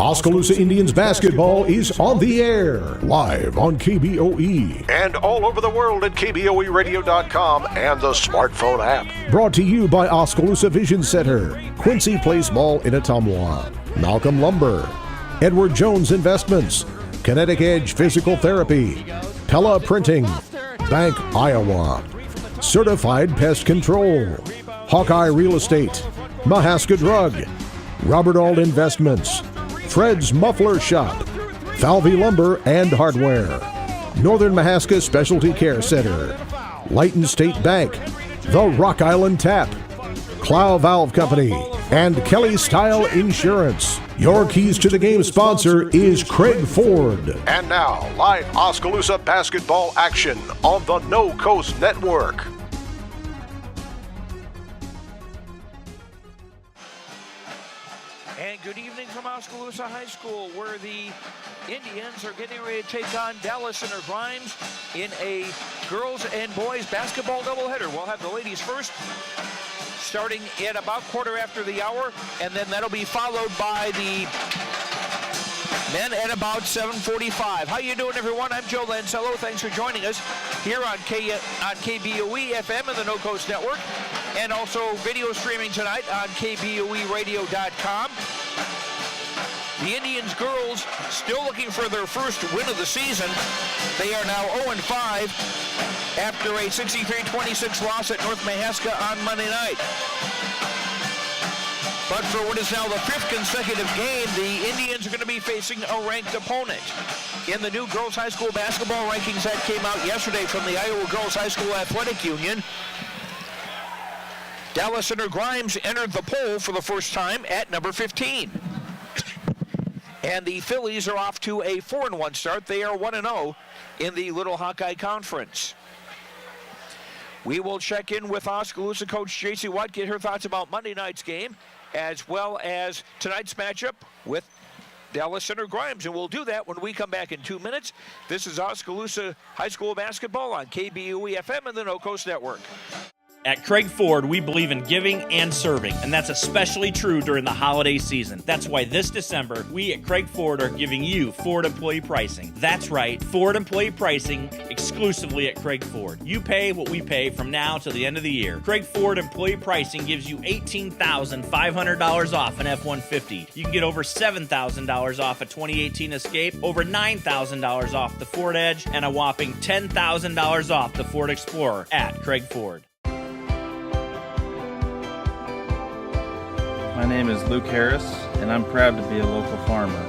Oskaloosa Indians basketball is on the air, live on KBOE. And all over the world at KBOEradio.com and the smartphone app. Brought to you by Oskaloosa Vision Center, Quincy Place Mall in Ottumwa, Malcolm Lumber, Edward Jones Investments, Kinetic Edge Physical Therapy, Pella Printing, Bank Iowa, Certified Pest Control, Hawkeye Real Estate, Mahaska Drug, Robert Auld Investments, Fred's Muffler Shop, Falvey Lumber and Hardware, Northern Mahaska Specialty Care Center, Lighton State Bank, The Rock Island Tap, Clow Valve Company, and Kelly Style Insurance. Your Keys to the Game sponsor is Craig Ford. And now, live Oskaloosa basketball action on the No Coast Network. And good evening from Oskaloosa High School, where the Indians are getting ready to take on Dallas Center Grimes in a girls and boys basketball doubleheader. We'll have the ladies first, starting at about quarter after the hour, and then that'll be followed by the men at about 7:45. How you doing, everyone? I'm Joe Lancello. Thanks for joining us here on KBOE FM and the No Coast Network, and also video streaming tonight on KBOEradio.com. The Indians girls still looking for their first win of the season. They are now 0-5 after a 63-26 loss at North Mahaska on Monday night. But for what is now the fifth consecutive game, the Indians are going to be facing a ranked opponent. In the new girls high school basketball rankings that came out yesterday from the Iowa Girls High School Athletic Union, Dallas Center Grimes entered the poll for the first time at number 15. And the Phillies are off to a 4-1 start. They are 1-0 in the Little Hawkeye Conference. We will check in with Oskaloosa coach J.C. Watt, get her thoughts about Monday night's game, as well as tonight's matchup with Dallas Center Grimes. And we'll do that when we come back in 2 minutes. This is Oskaloosa High School basketball on KBOE FM and the No Coast Network. At Craig Ford, we believe in giving and serving, and that's especially true during the holiday season. That's why this December, we at Craig Ford are giving you Ford employee pricing. That's right, Ford employee pricing exclusively at Craig Ford. You pay what we pay from now till the end of the year. Craig Ford employee pricing gives you $18,500 off an F-150. You can get over $7,000 off a 2018 Escape, over $9,000 off the Ford Edge, and a whopping $10,000 off the Ford Explorer at Craig Ford. My name is Luke Harris, and I'm proud to be a local farmer.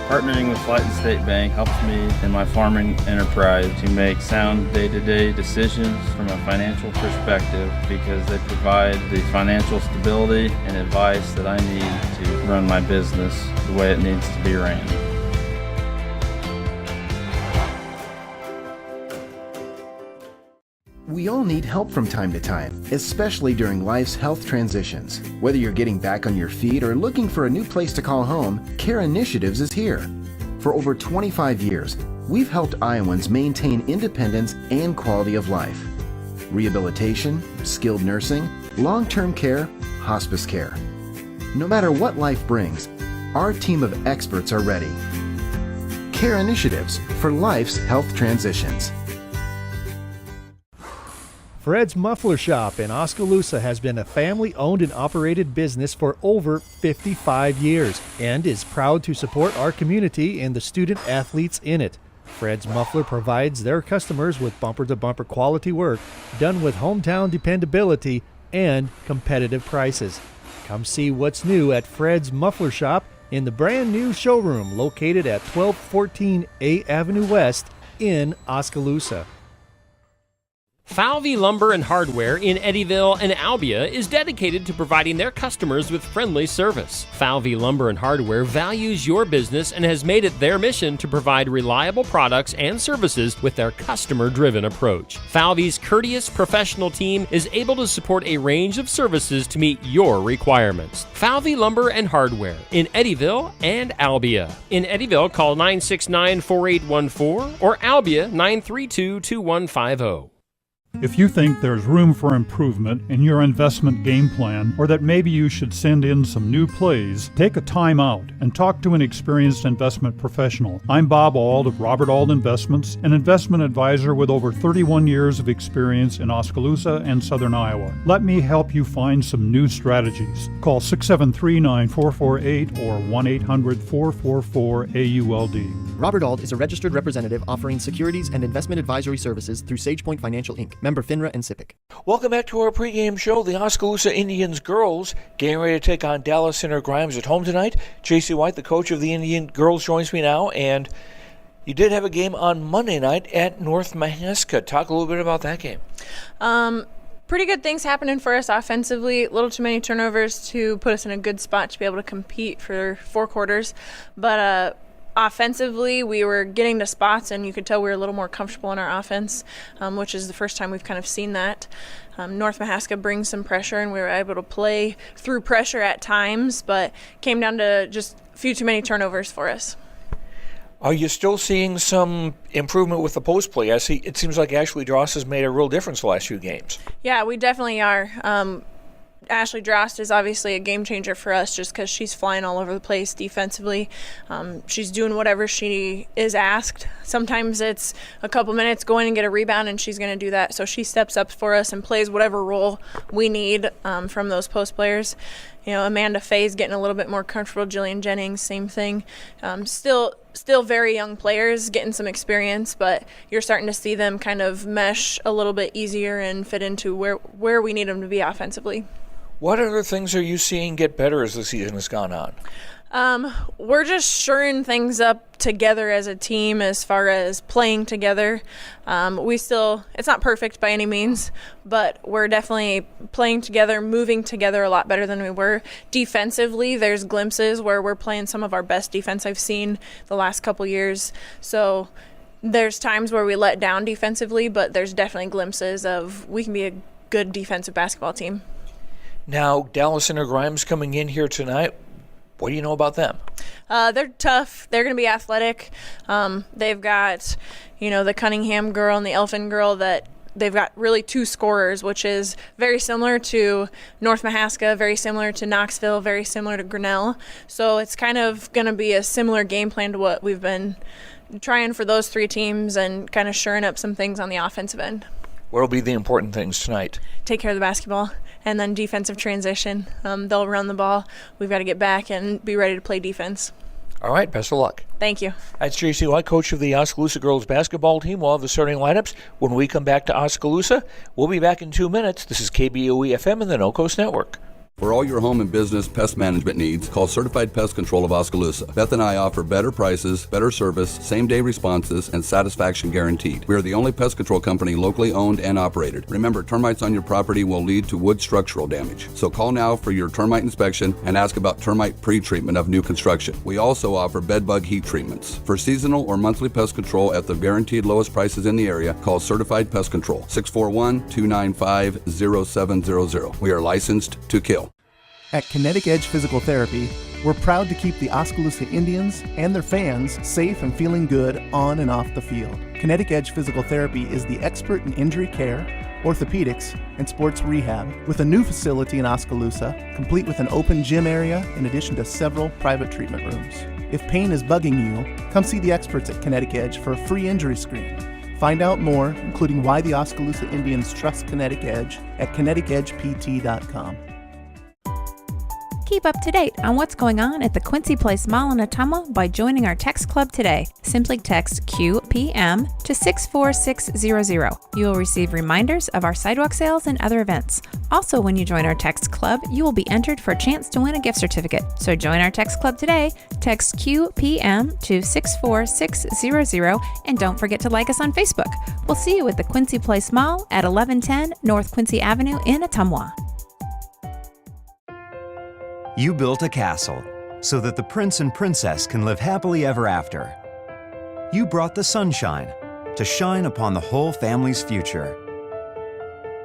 Partnering with Lighton State Bank helps me in my farming enterprise to make sound day-to-day decisions from a financial perspective because they provide the financial stability and advice that I need to run my business the way it needs to be ran. We all need help from time to time, especially during life's health transitions. Whether you're getting back on your feet or looking for a new place to call home, Care Initiatives is here. For over 25 years, we've helped Iowans maintain independence and quality of life. Rehabilitation, skilled nursing, long-term care, hospice care. No matter what life brings, our team of experts are ready. Care Initiatives for life's health transitions. Fred's Muffler Shop in Oskaloosa has been a family-owned and operated business for over 55 years and is proud to support our community and the student athletes in it. Fred's Muffler provides their customers with bumper-to-bumper quality work done with hometown dependability and competitive prices. Come see what's new at Fred's Muffler Shop in the brand new showroom located at 1214 A Avenue West in Oskaloosa. Falvey Lumber and Hardware in Eddyville and Albia is dedicated to providing their customers with friendly service. Falvey Lumber and Hardware values your business and has made it their mission to provide reliable products and services with their customer-driven approach. Falvey's courteous professional team is able to support a range of services to meet your requirements. Falvey Lumber and Hardware in Eddyville and Albia. In Eddyville, call 969-4814 or Albia 932-2150. If you think there's room for improvement in your investment game plan, or that maybe you should send in some new plays, take a time out and talk to an experienced investment professional. I'm Bob Auld of Robert Auld Investments, an investment advisor with over 31 years of experience in Oskaloosa and Southern Iowa. Let me help you find some new strategies. Call 673-9448 or 1-800-444-AULD. Robert Auld is a registered representative offering securities and investment advisory services through SagePoint Financial Inc., member FINRA and SIPC. Welcome back to our pregame show. The Oskaloosa Indians girls getting ready to take on Dallas Center Grimes at home tonight. J.C. White, the coach of the Indian girls, joins me now. And you did have a game on Monday night at North Mahaska. Talk a little bit about that game. Pretty good things happening for us offensively. A little too many turnovers to put us in a good spot to be able to compete for 4 quarters. But offensively, we were getting to spots, and you could tell we were a little more comfortable in our offense, which is the first time we've kind of seen that. North Mahaska brings some pressure, and we were able to play through pressure at times, but came down to just a few too many turnovers for us. Are you still seeing some improvement with the post play? I see. It seems like Ashley Dross has made a real difference the last few games. Yeah, we definitely are. Ashley Drost is obviously a game changer for us just because she's flying all over the place defensively. She's doing whatever she is asked. Sometimes it's a couple minutes, go in and get a rebound, and she's going to do that. So she steps up for us and plays whatever role we need from those post players. You know, Amanda Faye's getting a little bit more comfortable. Jillian Jennings, same thing. Still very young players, getting some experience, but you're starting to see them kind of mesh a little bit easier and fit into where we need them to be offensively. What other things are you seeing get better as the season has gone on? We're just shoring things up together as a team as far as playing together. It's not perfect by any means, but we're definitely playing together, moving together a lot better than we were. Defensively, there's glimpses where we're playing some of our best defense I've seen the last couple years. So there's times where we let down defensively, but there's definitely glimpses of we can be a good defensive basketball team. Now, Dallas Center Grimes coming in here tonight. What do you know about them? They're tough. They're going to be athletic. They've got, the Cunningham girl and the Elfin girl that they've got really 2 scorers, which is very similar to North Mahaska, very similar to Knoxville, very similar to Grinnell. So it's kind of going to be a similar game plan to what we've been trying for those 3 teams and kind of shoring up some things on the offensive end. What will be the important things tonight? Take care of the basketball, and then defensive transition. They'll run the ball. We've got to get back and be ready to play defense. All right, best of luck. Thank you. That's J.C. White, coach of the Oskaloosa girls basketball team. We'll have the starting lineups when we come back to Oskaloosa. We'll be back in 2 minutes. This is KBOE-FM and the No Coast Network. For all your home and business pest management needs, call Certified Pest Control of Oskaloosa. Beth and I offer better prices, better service, same-day responses, and satisfaction guaranteed. We are the only pest control company locally owned and operated. Remember, termites on your property will lead to wood structural damage. So call now for your termite inspection and ask about termite pre-treatment of new construction. We also offer bed bug heat treatments. For seasonal or monthly pest control at the guaranteed lowest prices in the area, call Certified Pest Control, 641-295-0700. We are licensed to kill. At Kinetic Edge Physical Therapy, we're proud to keep the Oskaloosa Indians and their fans safe and feeling good on and off the field. Kinetic Edge Physical Therapy is the expert in injury care, orthopedics, and sports rehab, with a new facility in Oskaloosa, complete with an open gym area in addition to several private treatment rooms. If pain is bugging you, come see the experts at Kinetic Edge for a free injury screen. Find out more, including why the Oskaloosa Indians trust Kinetic Edge, at kineticedgept.com. Keep up to date on what's going on at the Quincy Place Mall in Ottumwa by joining our text club today. Simply text QPM to 64600. You will receive reminders of our sidewalk sales and other events. Also, when you join our text club, you will be entered for a chance to win a gift certificate. So join our text club today. Text QPM to 64600 and don't forget to like us on Facebook. We'll see you at the Quincy Place Mall at 1110 North Quincy Avenue in Ottumwa. You built a castle so that the prince and princess can live happily ever after. You brought the sunshine to shine upon the whole family's future.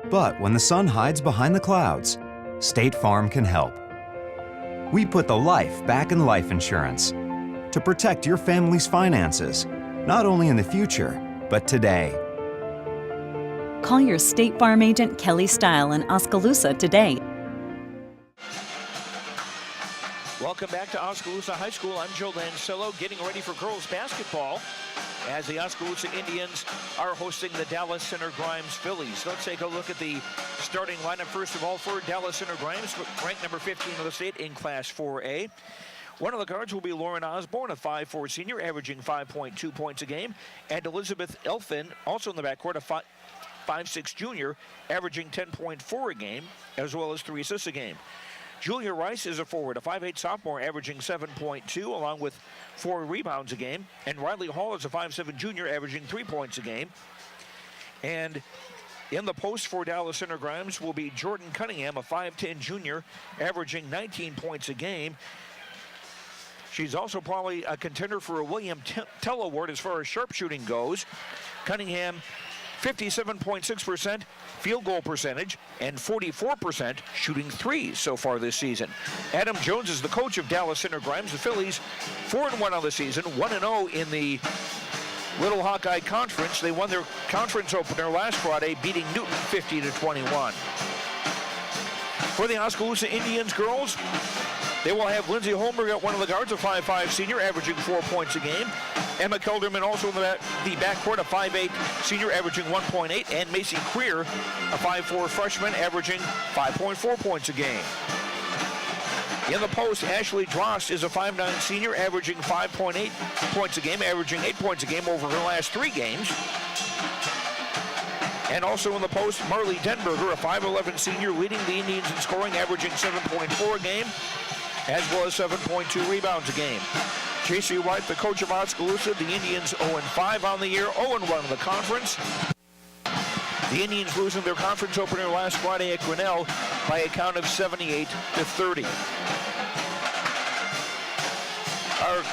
But when the sun hides behind the clouds, State Farm can help. We put the life back in life insurance to protect your family's finances, not only in the future, but today. Call your State Farm agent Kelly Style in Oskaloosa today. Welcome back to Oskaloosa High School. I'm Joe Lancello, getting ready for girls basketball as the Oskaloosa Indians are hosting the Dallas Center Grimes Phillies. Let's take a look at the starting lineup first of all for Dallas Center Grimes, ranked number 15 of the state in Class 4A. One of the guards will be Lauren Osborne, a 5'4" senior, averaging 5.2 points a game, and Elizabeth Elfin, also in the backcourt, a 5'6" junior, averaging 10.4 a game, as well as 3 assists a game. Julia Rice is a forward, a 5'8" sophomore, averaging 7.2, along with 4 rebounds a game. And Riley Hall is a 5'7" junior, averaging 3 points a game. And in the post for Dallas Center Grimes will be Jordan Cunningham, a 5'10" junior, averaging 19 points a game. She's also probably a contender for a William Tell Award as far as sharpshooting goes. Cunningham, 57.6% field goal percentage and 44% shooting threes so far this season. Adam Jones is the coach of Dallas Center Grimes. The Phillies 4-1 on the season, 1-0 in the Little Hawkeye Conference. They won their conference opener last Friday, beating Newton 50-21. For the Oskaloosa Indians girls, they will have Lindsay Holmberg at one of the guards, a 5'5" senior, averaging 4 points a game. Emma Kelderman also in the backcourt, a 5'8" senior, averaging 1.8. And Macy Creer, a 5'4" freshman, averaging 5.4 points a game. In the post, Ashley Drost is a 5'9" senior, averaging 5.8 points a game, averaging 8 points a game over her last 3 games. And also in the post, Marley Denberger, a 5'11" senior, leading the Indians in scoring, averaging 7.4 a game, as well as 7.2 rebounds a game. J.C. White, the coach of Oskaloosa, the Indians 0-5 on the year, 0-1 in the conference. The Indians losing their conference opener last Friday at Grinnell by a count of 78-30. Our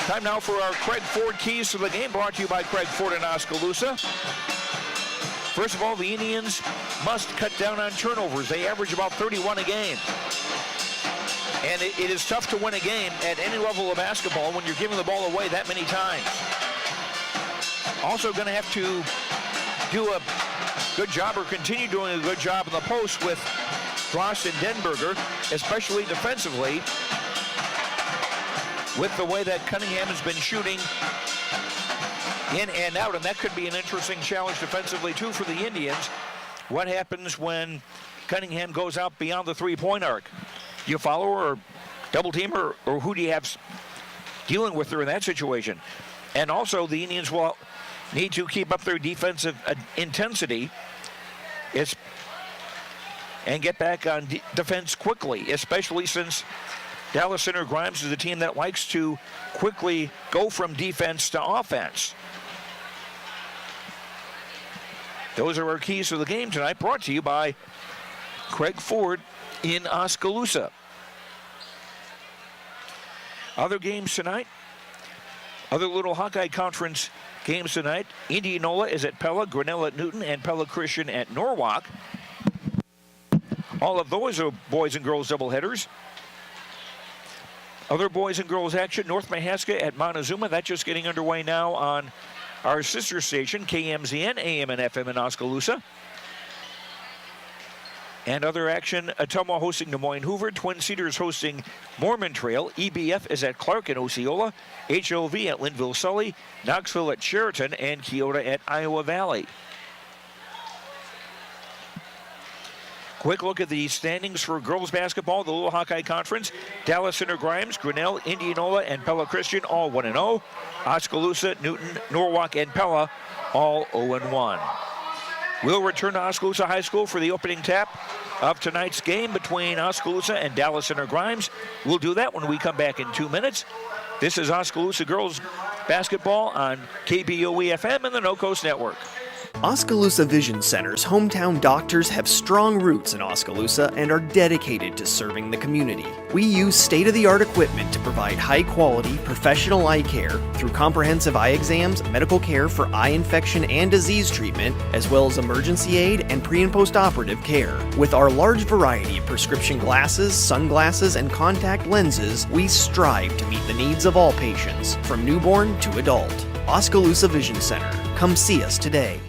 time now for our Craig Ford keys to the game, brought to you by Craig Ford in Oskaloosa. First of all, the Indians must cut down on turnovers. They average about 31 a game. And it is tough to win a game at any level of basketball when you're giving the ball away that many times. Also going to have to do a good job, or continue doing a good job in the post with Drost and Denberger, especially defensively, with the way that Cunningham has been shooting in and out. And that could be an interesting challenge defensively, too, for the Indians. What happens when Cunningham goes out beyond the three-point arc? Do you follow her or double team her, or who do you have dealing with her in that situation? And also, the Indians will need to keep up their defensive intensity and get back on defense quickly, especially since Dallas Center Grimes is a team that likes to quickly go from defense to offense. Those are our keys to the game tonight, brought to you by Craig Ford in Oskaloosa. Other games tonight, other Little Hawkeye Conference games tonight. Indianola is at Pella, Grinnell at Newton, and Pella Christian at Norwalk. All of those are boys and girls doubleheaders. Other boys and girls action, North Mahaska at Montezuma. That's just getting underway now on our sister station, KMZN, AM and FM in Oskaloosa. And other action, Ottumwa hosting Des Moines Hoover, Twin Cedars hosting Mormon Trail, EBF is at Clark and Osceola, HOV at Linville Sully, Knoxville at Sheraton, and Keota at Iowa Valley. Quick look at the standings for girls basketball, the Little Hawkeye Conference. Dallas Center Grimes, Grinnell, Indianola, and Pella Christian all 1-0. Oskaloosa, Newton, Norwalk, and Pella all 0-1. We'll return to Oskaloosa High School for the opening tap of tonight's game between Oskaloosa and Dallas Center Grimes. We'll do that when we come back in 2 minutes. This is Oskaloosa Girls Basketball on KBOE-FM and the No Coast Network. Oskaloosa Vision Center's hometown doctors have strong roots in Oskaloosa and are dedicated to serving the community. We use state-of-the-art equipment to provide high-quality, professional eye care through comprehensive eye exams, medical care for eye infection and disease treatment, as well as emergency aid and pre- and post-operative care. With our large variety of prescription glasses, sunglasses, and contact lenses, we strive to meet the needs of all patients, from newborn to adult. Oskaloosa Vision Center. Come see us today.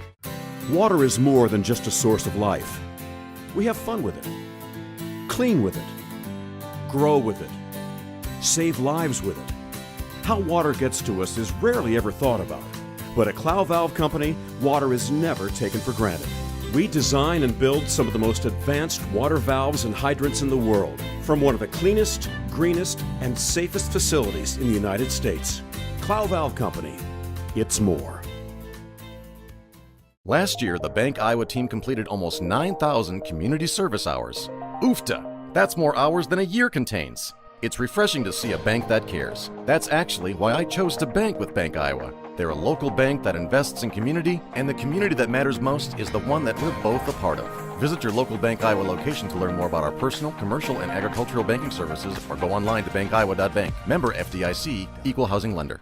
Water is more than just a source of life. We have fun with it, clean with it, grow with it, save lives with it. How water gets to us is rarely ever thought about. But at Clow Valve Company, water is never taken for granted. We design and build some of the most advanced water valves and hydrants in the world from one of the cleanest, greenest, and safest facilities in the United States. Clow Valve Company, it's more. Last year, the Bank Iowa team completed almost 9,000 community service hours. Oofta! That's more hours than a year contains. It's refreshing to see a bank that cares. That's actually why I chose to bank with Bank Iowa. They're a local bank that invests in community, and the community that matters most is the one that we're both a part of. Visit your local Bank Iowa location to learn more about our personal, commercial, and agricultural banking services, or go online to bankiowa.bank. Member FDIC, Equal Housing Lender.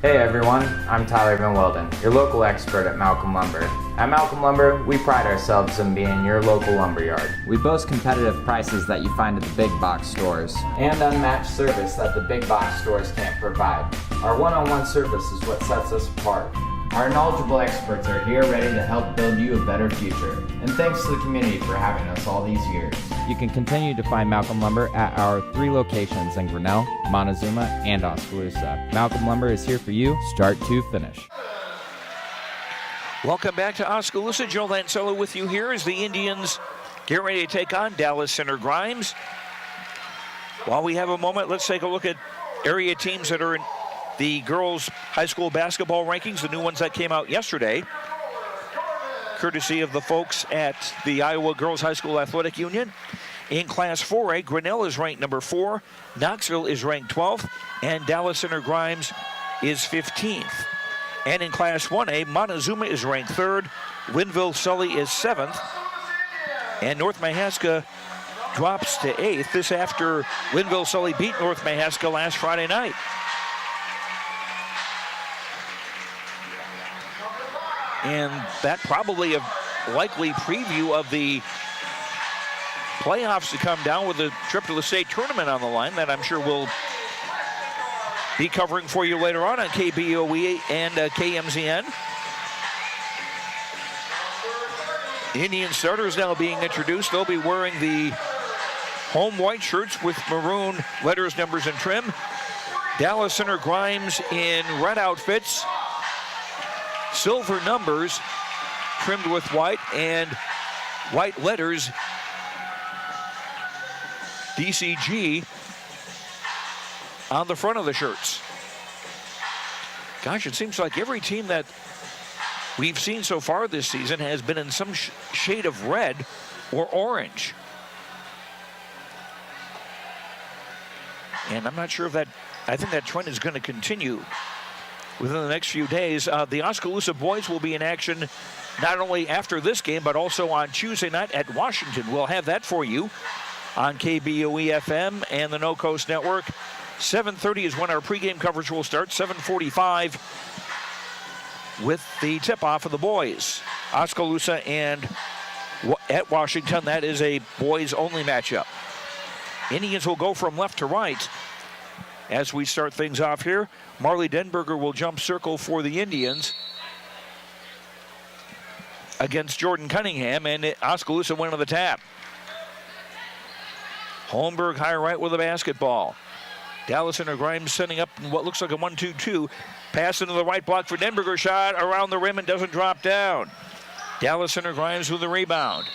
Hey everyone, I'm Tyler Van Welden, your local expert at Malcolm Lumber. At Malcolm Lumber, we pride ourselves on being your local lumberyard. We boast competitive prices that you find at the big box stores and unmatched service that the big box stores can't provide. Our one-on-one service is what sets us apart. Our knowledgeable experts are here ready to help build you a better future. And thanks to the community for having us all these years. You can continue to find Malcolm Lumber at our 3 locations in Grinnell, Montezuma, and Oskaloosa. Malcolm Lumber is here for you, start to finish. Welcome back to Oskaloosa. Joe Lancello with you here as the Indians get ready to take on Dallas Center Grimes. While we have a moment, let's take a look at area teams that are in the girls' high school basketball rankings, the new ones that came out yesterday, courtesy of the folks at the Iowa Girls High School Athletic Union. In Class 4A, Grinnell is ranked number 4, Knoxville is ranked 12th, and Dallas Center Grimes is 15th. And in Class 1A, Montezuma is ranked 3rd, Linville Sully is 7th, and North Mahaska drops to 8th. This after Linville Sully beat North Mahaska last Friday night. And that probably a likely preview of the playoffs to come down with a trip to the state tournament on the line that I'm sure we'll be covering for you later on KBOE and KMZN. Indian starters now being introduced. They'll be wearing the home white shirts with maroon letters, numbers, and trim. Dallas Center Grimes in red outfits. Silver numbers trimmed with white and white letters, DCG, on the front of the shirts. Gosh, it seems like every team that we've seen so far this season has been in some shade of red or orange. And I'm not sure if that, I think that trend is going to continue within the next few days. The Oskaloosa boys will be in action not only after this game, but also on Tuesday night at Washington. We'll have that for you on KBOE FM and the No Coast Network. 7:30 is when our pregame coverage will start. 7:45 with the tip-off of the boys. Oskaloosa and at Washington, that is a boys-only matchup. Indians will go from left to right as we start things off here. Marley Denberger will jump circle for the Indians against Jordan Cunningham, and Oskaloosa went on the tap. Holmberg high right with a basketball. Dallas Center Grimes sending up what looks like a 1-2-2. Pass into the right block for Denberger, shot around the rim and doesn't drop down. Dallas Center Grimes with the rebound.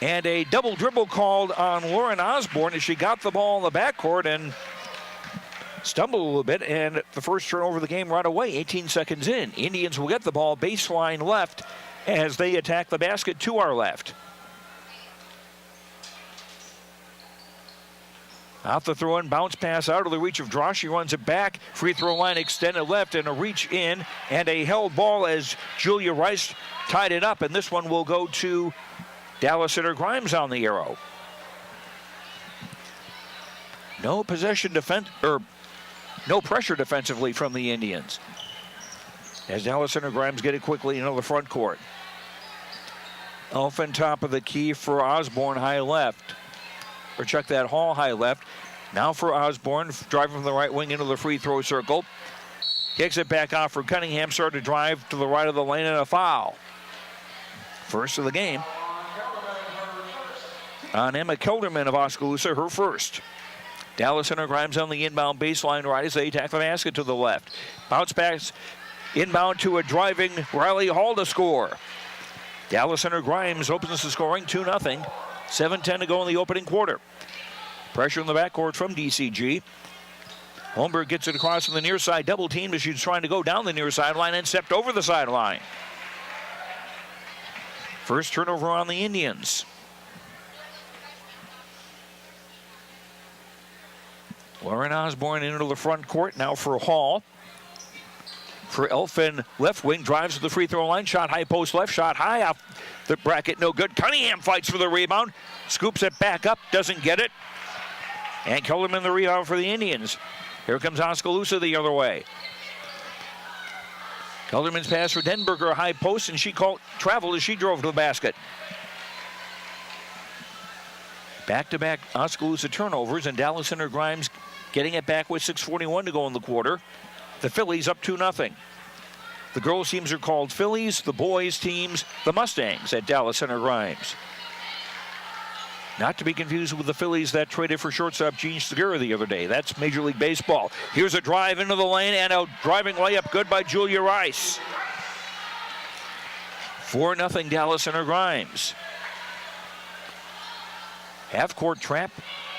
And a double dribble called on Lauren Osborne as she got the ball in the backcourt and stumbled a little bit, and the first turnover of the game right away, 18 seconds in. Indians will get the ball baseline left as they attack the basket to our left. Out the throw-in, bounce pass out of the reach of Drosh. She runs it back. Free throw line extended left and a reach in and a held ball as Julia Rice tied it up. And this one will go to Dallas Center Grimes on the arrow. No possession defense, or no pressure defensively from the Indians. As Dallas Center Grimes get it quickly into the front court. Elfin top of the key for Osborne, high left. Or check that, Hall high left. Now for Osborne, driving from the right wing into the free throw circle. Kicks it back off for Cunningham. Started to drive to the right of the lane and a foul. First of the game on Emma Kilderman of Oskaloosa, her first. Dallas Center Grimes on the inbound baseline right as they attack the basket to the left. Bounce pass inbound to a driving Riley Hall to score. Dallas Center Grimes opens the scoring 2-0. 7:10 to go in the opening quarter. Pressure in the backcourt from DCG. Holmberg gets it across from the near side, double teamed as she's trying to go down the near sideline and stepped over the sideline. First turnover on the Indians. Lauren Osborne into the front court now for Hall. For Elfin, left wing, drives to the free throw line. Shot high post left, shot high off the bracket, no good. Cunningham fights for the rebound, scoops it back up, doesn't get it. And Kellerman the rebound for the Indians. Here comes Oskaloosa the other way. Kellerman's pass for Denberger, high post, and she traveled as she drove to the basket. Back-to-back Oskaloosa turnovers, and Dallas Center Grimes getting it back with 6:41 to go in the quarter. The Phillies up 2-0. The girls' teams are called Phillies, the boys' teams, the Mustangs at Dallas Center Grimes. Not to be confused with the Phillies that traded for shortstop Gene Segura the other day. That's Major League Baseball. Here's a drive into the lane and a driving layup good by Julia Rice. 4-0 Dallas Center Grimes. Half-court trap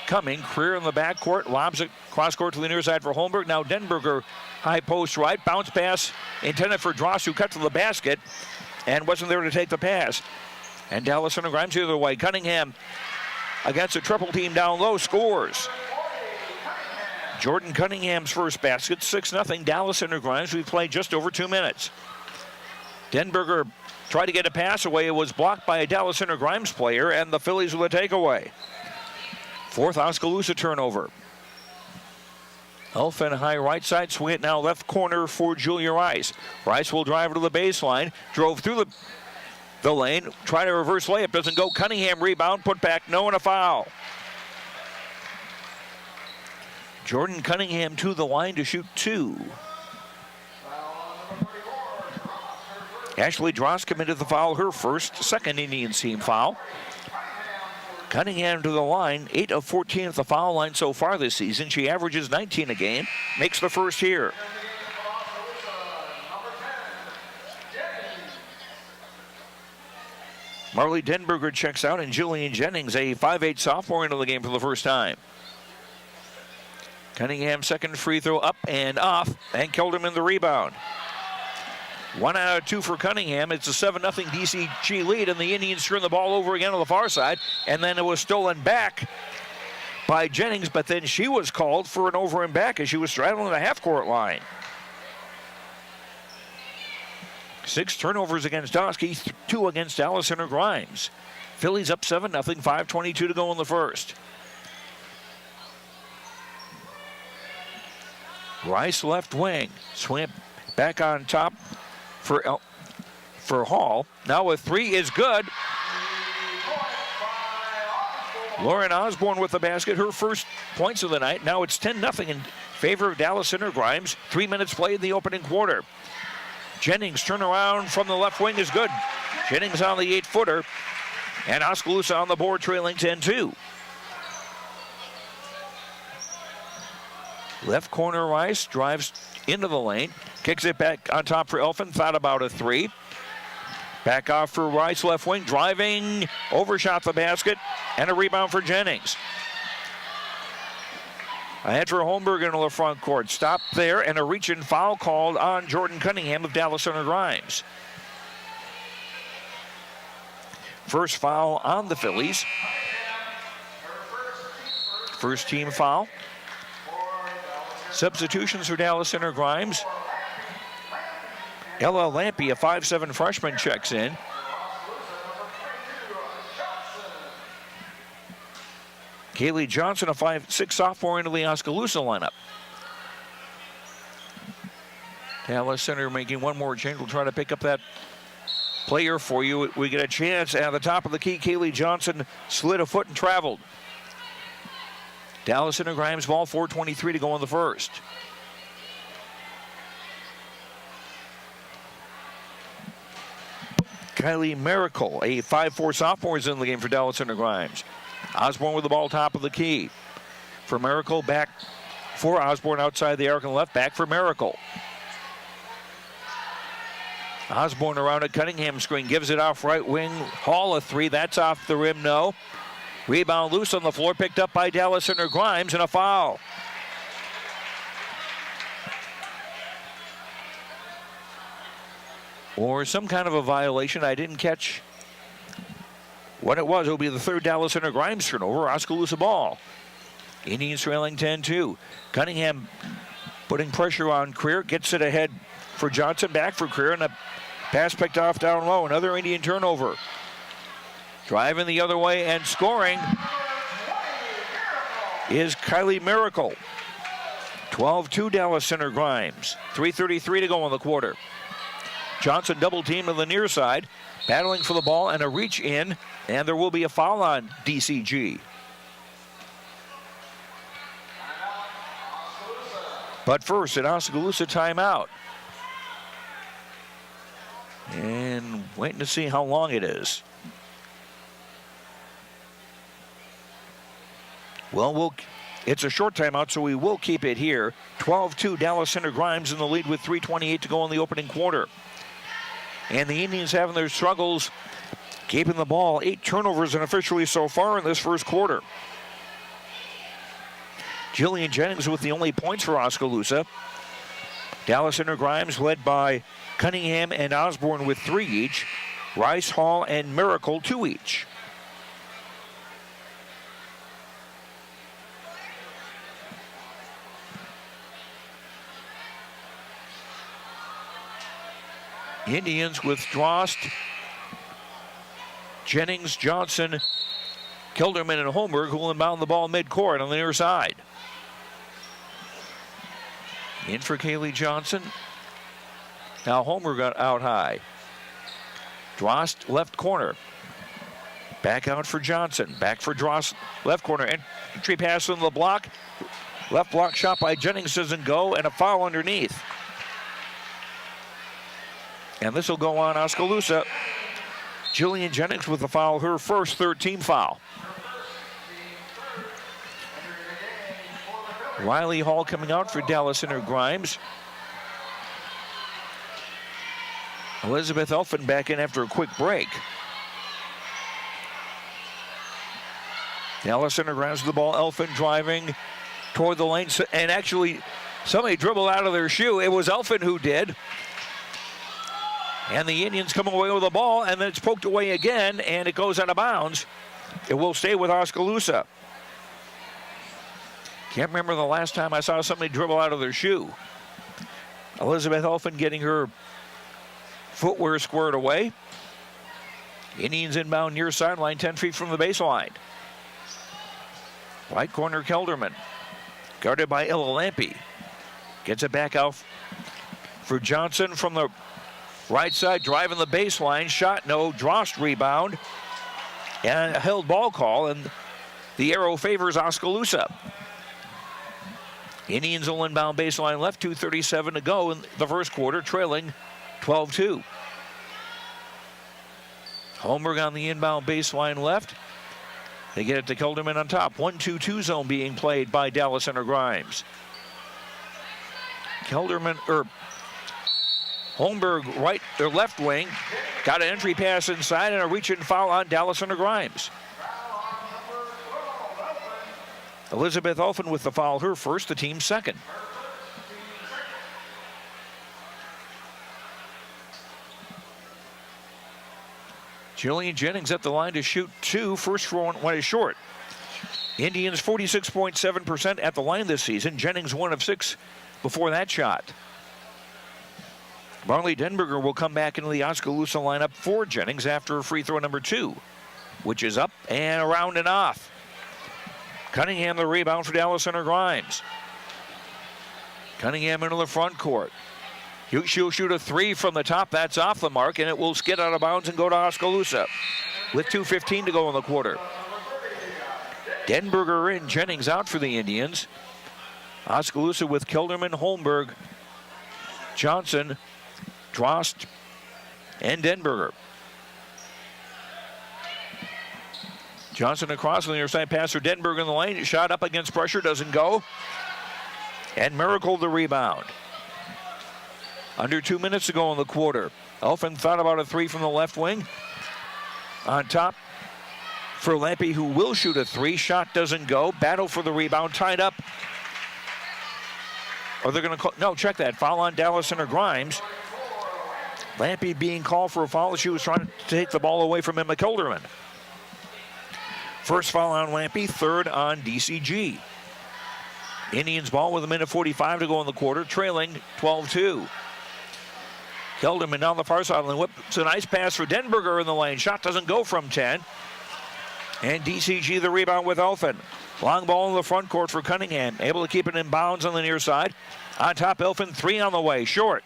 coming. Creer in the backcourt. Lobs it cross-court to the near side for Holmberg. Now Denberger, high post right. Bounce pass intended for Dross, who cut to the basket and wasn't there to take the pass. And Dallas Center Grimes the other way. Cunningham against a triple team down low, scores. Jordan Cunningham's first basket, 6-0 Dallas Center Grimes. We've played just over 2 minutes. Denberger tried to get a pass away. It was blocked by a Dallas Center Grimes player, and the Phillies with a takeaway. Fourth Oskaloosa turnover. Elfin high right side, swing it now left corner for Julia Rice. Rice will drive to the baseline, drove through the lane, try to reverse layup, doesn't go. Cunningham rebound, put back, no, and a foul. Jordan Cunningham to the line to shoot 2. Ashley Dross committed the foul, her first, second Indians team foul. Cunningham to the line, 8 of 14 at the foul line so far this season. She averages 19 a game, makes the first here. Marley Denberger checks out, and Jillian Jennings, a 5'8 sophomore, into the game for the first time. Cunningham second free throw up and off, and Kelderman the rebound. 1 out of 2 for Cunningham. It's a 7-0 DCG lead, and the Indians turn the ball over again on the far side, and then it was stolen back by Jennings, but then she was called for an over and back as she was straddling the half-court line. 6 turnovers against Doskey, 2 against Dallas Center Grimes. Phillies up 7-0, 5:22 to go in the first. Rice left wing, swing back on top for Hall. Now a 3 is good. Lauren Osborne with the basket, her first points of the night. Now it's 10-0 in favor of Dallas Center Grimes. 3 minutes played in the opening quarter. Jennings turnaround from the left wing is good. Jennings on the 8-footer. And Oskaloosa on the board, trailing 10-2. Left corner Rice drives into the lane. Kicks it back on top for Elfin. Thought about a 3. Back off for Rice, left wing. Driving, overshot the basket. And a rebound for Jennings. Ahead for Holmberg into the front court. Stop there, and a reach-in foul called on Jordan Cunningham of Dallas Center Grimes. First foul on the Phillies. First team foul. Substitutions for Dallas Center Grimes. Ella Lampe, a 5'7 freshman, checks in. Kaylee Johnson, a 5'6 sophomore, into the Oskaloosa lineup. Dallas Center making one more change. We'll try to pick up that player for you. We get a chance at the top of the key. Kaylee Johnson slid a foot and traveled. Dallas Center Grimes ball, 4:23 to go in the first. Kylie Miracle, a 5'4" sophomore, is in the game for Dallas Center Grimes. Osborne with the ball top of the key. For Miracle, back for Osborne outside the arc and left, back for Miracle. Osborne around at Cunningham screen, gives it off right wing. Hall a three, that's off the rim, no. Rebound loose on the floor, picked up by Dallas Center Grimes, and a foul. Or some kind of a violation. I didn't catch what it was. It'll be the third Dallas Center Grimes turnover. Oskaloosa ball. Indians trailing 10-2. Cunningham putting pressure on Creer. Gets it ahead for Johnson. Back for Creer. And a pass picked off down low. Another Indian turnover. Driving the other way and scoring is Kylie Miracle. 12-2 Dallas Center Grimes. 3:33 to go in the quarter. Johnson double team to the near side, battling for the ball and a reach in, and there will be a foul on DCG. But first, an Oskaloosa timeout. And waiting to see how long it is. Well, it's a short timeout, so we will keep it here. 12-2 Dallas Center Grimes in the lead with 3:28 to go in the opening quarter. And the Indians having their struggles keeping the ball. 8 turnovers unofficially so far in this first quarter. Jillian Jennings with the only points for Oskaloosa. Dallas Center Grimes led by Cunningham and Osborne with 3 each. Rice, Hall, and Miracle 2 each. Indians with Drost, Jennings, Johnson, Kilderman, and Holmberg, who will inbound the ball midcourt on the near side. In for Kaylee Johnson. Now Holmberg got out high. Drost, left corner. Back out for Johnson. Back for Drost, left corner. Entry pass on the block. Left block shot by Jennings doesn't go, and a foul underneath. And this will go on Oskaloosa. Jillian Jennings with the foul, her first third-team foul. Riley Hall coming out for Dallas Center Grimes. Elizabeth Elfin back in after a quick break. Dallas Center Grimes with the ball. Elfin driving toward the lane. And actually, somebody dribbled out of their shoe. It was Elfin who did. And the Indians come away with the ball, and then it's poked away again, and it goes out of bounds. It will stay with Oskaloosa. Can't remember the last time I saw somebody dribble out of their shoe. Elizabeth Elfin getting her footwear squared away. Indians inbound near sideline, 10 feet from the baseline. Right corner, Kelderman. Guarded by Ella Lampe. Gets it back out for Johnson from the right side, driving the baseline. Shot, no. Drost rebound. And a held ball call, and the arrow favors Oskaloosa. Indians will inbound baseline left, 2:37 to go in the first quarter, trailing 12-2. Holmberg on the inbound baseline left. They get it to Kelderman on top. 1-2-2 zone being played by Dallas Center Grimes. Holmberg right or left wing. Got an entry pass inside and a reach-in foul on Dallas Center Grimes. Elizabeth Elfin with the foul, her first, the team's second. Jillian Jennings at the line to shoot 2. First one is short. Indians 46.7% at the line this season. Jennings 1 of 6 before that shot. Marley Denberger will come back into the Oskaloosa lineup for Jennings after free throw number 2, which is up and around and off. Cunningham the rebound for Dallas Center Grimes. Cunningham into the front court. She'll shoot a 3 from the top. That's off the mark, and it will skid out of bounds and go to Oskaloosa with 2:15 to go in the quarter. Denberger in, Jennings out for the Indians. Oskaloosa with Kilderman, Holmberg, Johnson, Drost, and Denberger. Johnson across on the near side pass for Denberg in the lane. Shot up against pressure, doesn't go. And Miracle the rebound. Under 2 minutes to go in the quarter. Elfin thought about a three from the left wing. On top for Lampe, who will shoot a three. Shot doesn't go. Battle for the rebound, tied up. Or they're going to call, no, check that. Foul on Dallas Center Grimes. Lampe being called for a foul. She was trying to take the ball away from Emma Kilderman. First foul on Lampe, third on DCG. Indians ball with 1:45 to go in the quarter, trailing 12-2. Kilderman down the far sideline. It's a nice pass for Denberger in the lane. Shot doesn't go from 10. And DCG the rebound with Elfin. Long ball in the front court for Cunningham. Able to keep it in bounds on the near side. On top, Elfin, three on the way, short.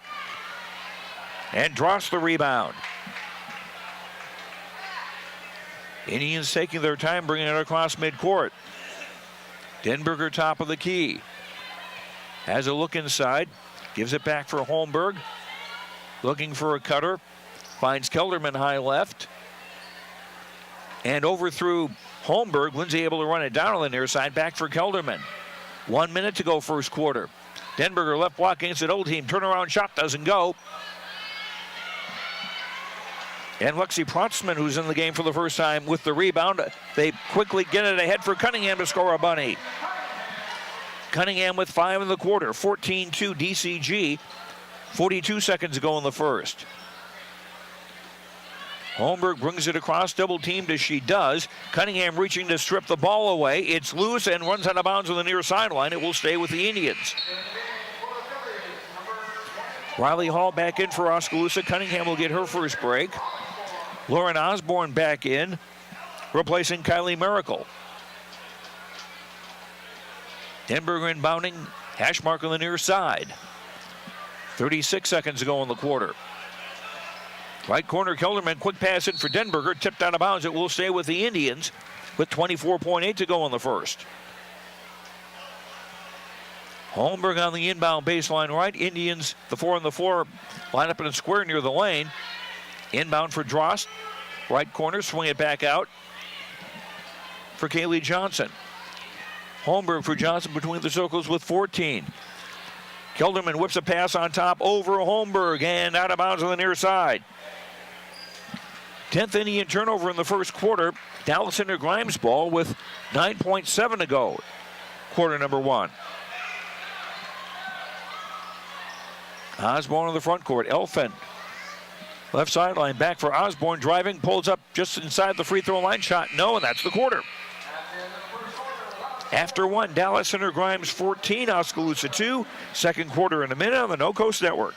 And Dross the rebound. Indians taking their time, bringing it across midcourt. Denberger top of the key. Has a look inside. Gives it back for Holmberg. Looking for a cutter. Finds Kelderman high left. And over through Holmberg. Lindsay able to run it down on the near side. Back for Kelderman. 1 minute to go first quarter. Denberger left block against an old team. Turnaround shot doesn't go. And Lexi Protzman, who's in the game for the first time with the rebound. They quickly get it ahead for Cunningham to score a bunny. Cunningham with 5 in the quarter. 14-2 DCG. 42 seconds to go in the first. Holmberg brings it across, double teamed as she does. Cunningham reaching to strip the ball away. It's loose and runs out of bounds on the near sideline. It will stay with the Indians. Riley Hall back in for Oskaloosa. Cunningham will get her first break. Lauren Osborne back in, replacing Kylie Miracle. Denberger inbounding, hash mark on the near side. 36 seconds to go in the quarter. Right corner, Kelderman, quick pass in for Denberger, tipped out of bounds. It will stay with the Indians with 24.8 to go in the first. Holmberg on the inbound baseline right. Indians, the 4 on the floor, line up in a square near the lane. Inbound for Drost. Right corner, swing it back out for Kaylee Johnson. Holmberg for Johnson between the circles with 14. Kelderman whips a pass on top over Holmberg and out of bounds on the near side. 10th Indian turnover in the first quarter. Dallas Center Grimes ball with 9.7 to go. Quarter number 1. Osborne in the front court. Elfin. Left sideline back for Osborne. Driving, pulls up just inside the free throw line. Shot no, and that's the quarter. After 1, Dallas Center Grimes 14, Oskaloosa 2. Second quarter in a minute on the No Coast Network.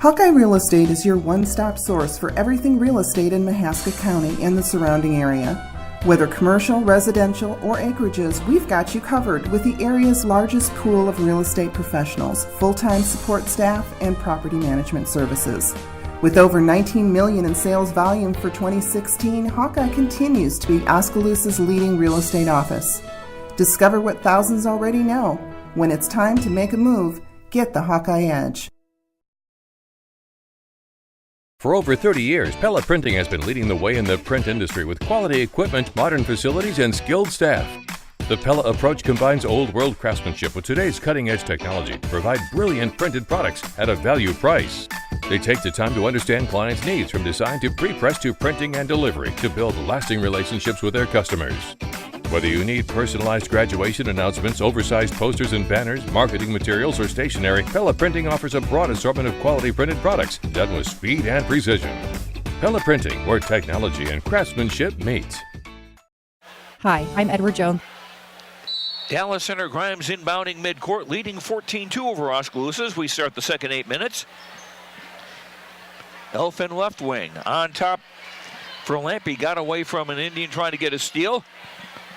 Hawkeye Real Estate is your one-stop source for everything real estate in Mahaska County and the surrounding area. Whether commercial, residential, or acreages, we've got you covered with the area's largest pool of real estate professionals, full-time support staff, and property management services. With over $19 million in sales volume for 2016, Hawkeye continues to be Oskaloosa's leading real estate office. Discover what thousands already know. When it's time to make a move, get the Hawkeye Edge. For over 30 years, Pella Printing has been leading the way in the print industry with quality equipment, modern facilities, and skilled staff. The Pella approach combines old-world craftsmanship with today's cutting-edge technology to provide brilliant printed products at a value price. They take the time to understand clients' needs from design to pre-press to printing and delivery to build lasting relationships with their customers. Whether you need personalized graduation announcements, oversized posters and banners, marketing materials, or stationery, Pella Printing offers a broad assortment of quality printed products done with speed and precision. Pella Printing, where technology and craftsmanship meet. Hi, I'm Edward Jones. Dallas Center Grimes inbounding midcourt, leading 14-2 over Oskaloosa as we start the second 8 minutes. Elfin left wing on top for Lampe. Got away from an Indian trying to get a steal.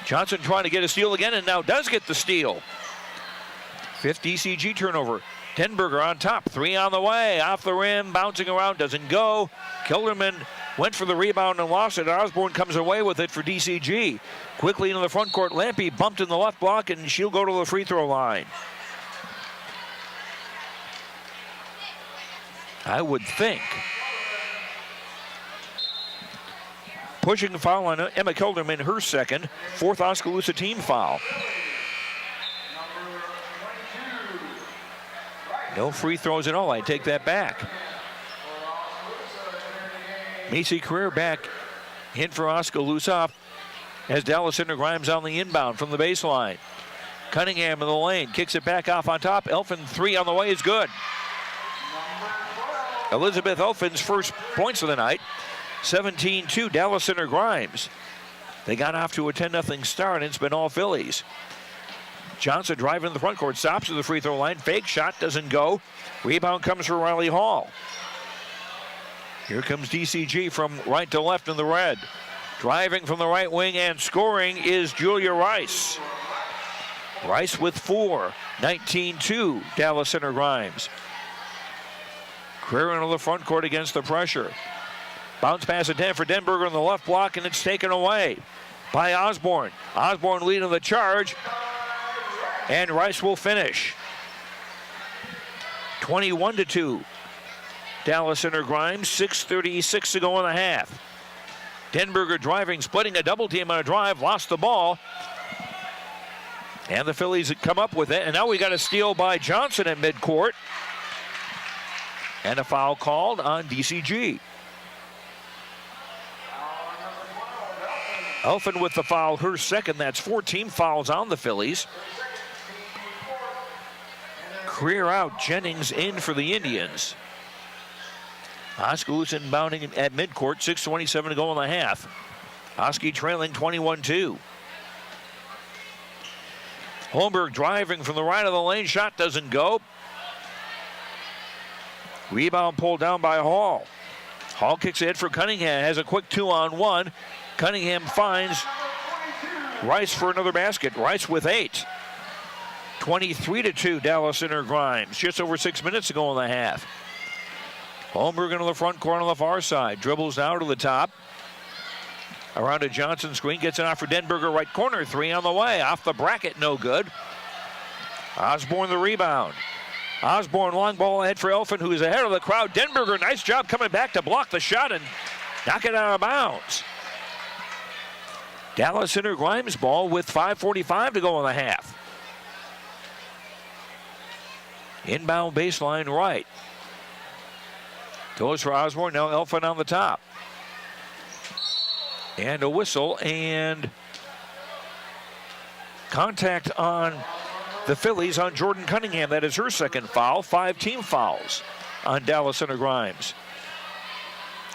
Johnson trying to get a steal again and now does get the steal. 5th DCG turnover. Denberger on top. 3 on the way. Off the rim. Bouncing around. Doesn't go. Kilderman went for the rebound and lost it. Osborne comes away with it for DCG. Quickly into the front court. Lampe bumped in the left block and she'll go to the free throw line. I would think Pushing foul on Emma Kilderman, her second. Fourth Oskaloosa team foul. No free throws at all. I take that back. Macy Career back in for Oskaloosa as Dallas Center Grimes on the inbound from the baseline. Cunningham in the lane, kicks it back off on top. Elfin, three on the way is good. Elizabeth Elfin's first points of the night. 17-2, Dallas Center Grimes. They got off to a 10-0 start, and it's been all Phillies. Johnson driving the front court, stops at the free throw line. Fake shot, doesn't go. Rebound comes for Riley Hall. Here comes DCG from right to left in the red. Driving from the right wing and scoring is Julia Rice. Rice with 4. 19-2, Dallas Center Grimes. Career into the front court against the pressure. Bounce pass at 10 for Denberger in the left block, and it's taken away by Osborne. Osborne leading the charge, and Rice will finish. 21-2. Dallas Center Grimes, 6:36 to go in the half. Denberger driving, splitting a double team on a drive, lost the ball. And the Phillies come up with it, and now we got a steal by Johnson at midcourt. And a foul called on DCG. Elfin with the foul, her second. That's 4 team fouls on the Phillies. Career out, Jennings in for the Indians. Oskaloosa inbounding at midcourt, 6:27 to go in the half. Oski trailing 21-2. Holmberg driving from the right of the lane, shot doesn't go. Rebound pulled down by Hall. Hall kicks it for Cunningham, has a quick 2-on-1. Cunningham finds Rice for another basket. Rice with 8. 23-2, Dallas Center Grimes. Just over 6 minutes to go in the half. Holmberg into the front corner on the far side. Dribbles down to the top. Around a Johnson screen. Gets it off for Denberger. Right corner. 3 on the way. Off the bracket. No good. Osborne the rebound. Osborne long ball ahead for Elfin, who is ahead of the crowd. Denberger, nice job coming back to block the shot and knock it out of bounds. Dallas Center Grimes ball with 5:45 to go in the half. Inbound baseline right. Goes for Osborne, now Elfin on the top. And a whistle and contact on the Phillies on Jordan Cunningham. That is her second foul. 5 team fouls on Dallas Center Grimes.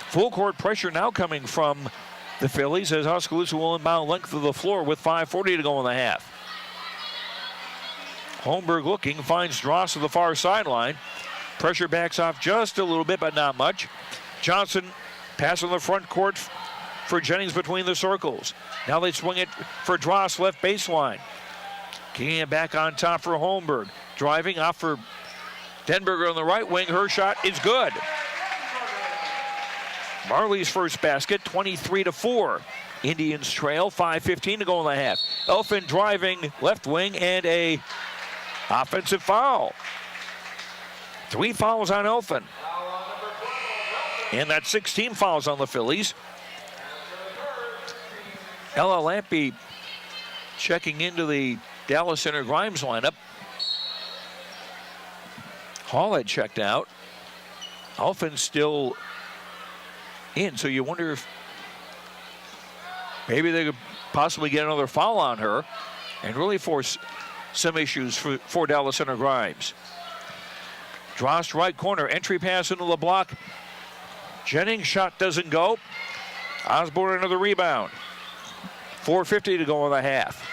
Full court pressure now coming from the Phillies as Oskaloosa will inbound length of the floor with 5:40 to go in the half. Holmberg looking, finds Dross to the far sideline. Pressure backs off just a little bit, but not much. Johnson pass on the front court for Jennings between the circles. Now they swing it for Dross, left baseline. Kicking it back on top for Holmberg. Driving off for Denberger on the right wing. Her shot is good. Marley's first basket, 23-4. Indians trail, 5:15 to go in the half. Elfin driving left wing and a offensive foul. 3 fouls on Elfin. And that's 16 fouls on the Phillies. Ella Lampy checking into the Dallas Center Grimes lineup. Hall had checked out. Elfin's still in, so you wonder if maybe they could possibly get another foul on her and really force some issues for Dallas Center Grimes. Drost right corner, entry pass into the block. Jennings shot doesn't go. Osborne another rebound. 4:50 to go in the half.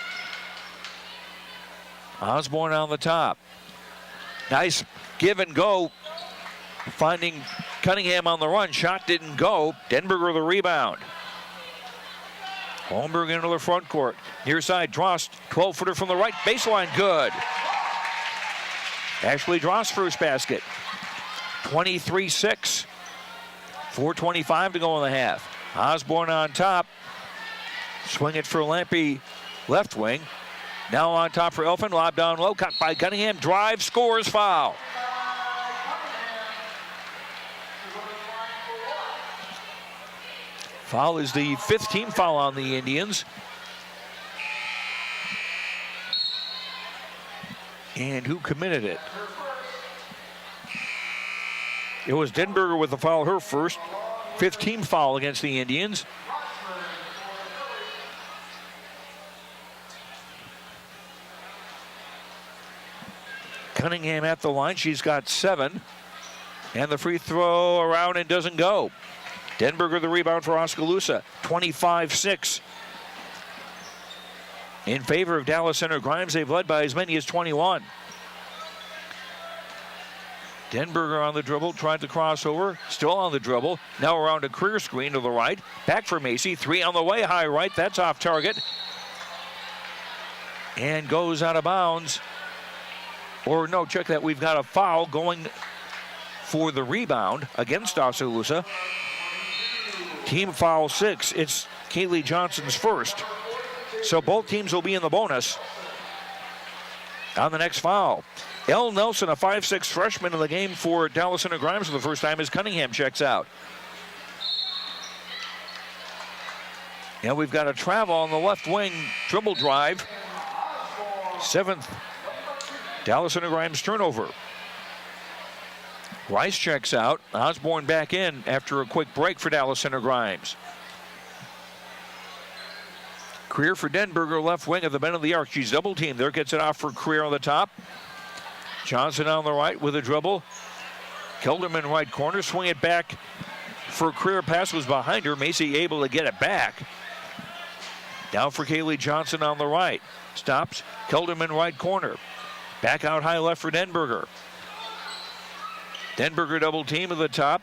Osborne on the top. Nice give and go. Finding Cunningham on the run. Shot didn't go. Denberger the rebound. Holmberg into the front court. Near side, Drost, 12-footer from the right baseline. Good. Ashley Drost first basket. 23-6. 4:25 to go in the half. Osborne on top. Swing it for Lampy, left wing. Now on top for Elfin. Lob down low. Cut by Cunningham. Drive, scores, foul. Foul is the 5th team foul on the Indians. And who committed it? It was Denberger with the foul, her first. 5th team foul against the Indians. Cunningham at the line. She's got 7. And the free throw around and doesn't go. Denberger the rebound for Oskaloosa. 25-6. In favor of Dallas Center Grimes. They've led by as many as 21. Denberger on the dribble, tried to cross over, still on the dribble. Now around a career screen to the right. Back for Macy, 3 on the way, high right, that's off target. And goes out of bounds. Or no, check that, we've got a foul going for the rebound against Oskaloosa. Team foul 6, it's Kaylee Johnson's first. So both teams will be in the bonus on the next foul. Elle Nelson, a 5'6" freshman in the game for Dallas Center Grimes for the first time as Cunningham checks out. And we've got a travel on the left wing, dribble drive. 7th Dallas Center Grimes turnover. Rice checks out. Osborne back in after a quick break for Dallas Center Grimes. Creer for Denberger, left wing at the bend of the arc. She's double teamed there, gets it off for Creer on the top. Johnson on the right with a dribble. Kelderman right corner, swing it back for Creer. Pass was behind her. Macy able to get it back. Now for Kaylee Johnson on the right. Stops. Kelderman right corner. Back out high left for Denberger. Denberger double team at the top.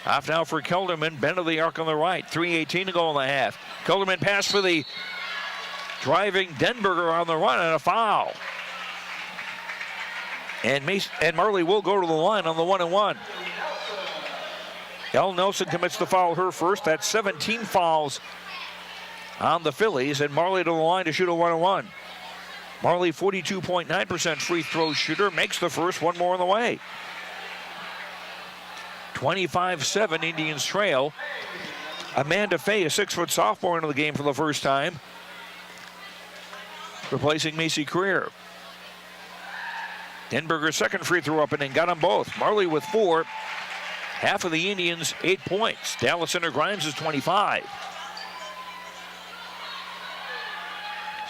Off now for Kelderman. Bend of the arc on the right. 3:18 to go in the half. Kelderman pass for the driving Denberger on the run and a foul. And Marley will go to the line on the 1-and-1. Elle Nelson commits the foul, her first. That's 17 fouls on the Phillies, and Marley to the line to shoot a 1-and-1. Marley, 42.9% free throw shooter, makes the first, one more on the way. 25-7, Indians trail. Amanda Fay, a 6-foot sophomore into the game for the first time, replacing Macy Creer. Denberger's second free throw up and got them both. Marley with 4. Half of the Indians, 8 points. Dallas Center Grimes is 25.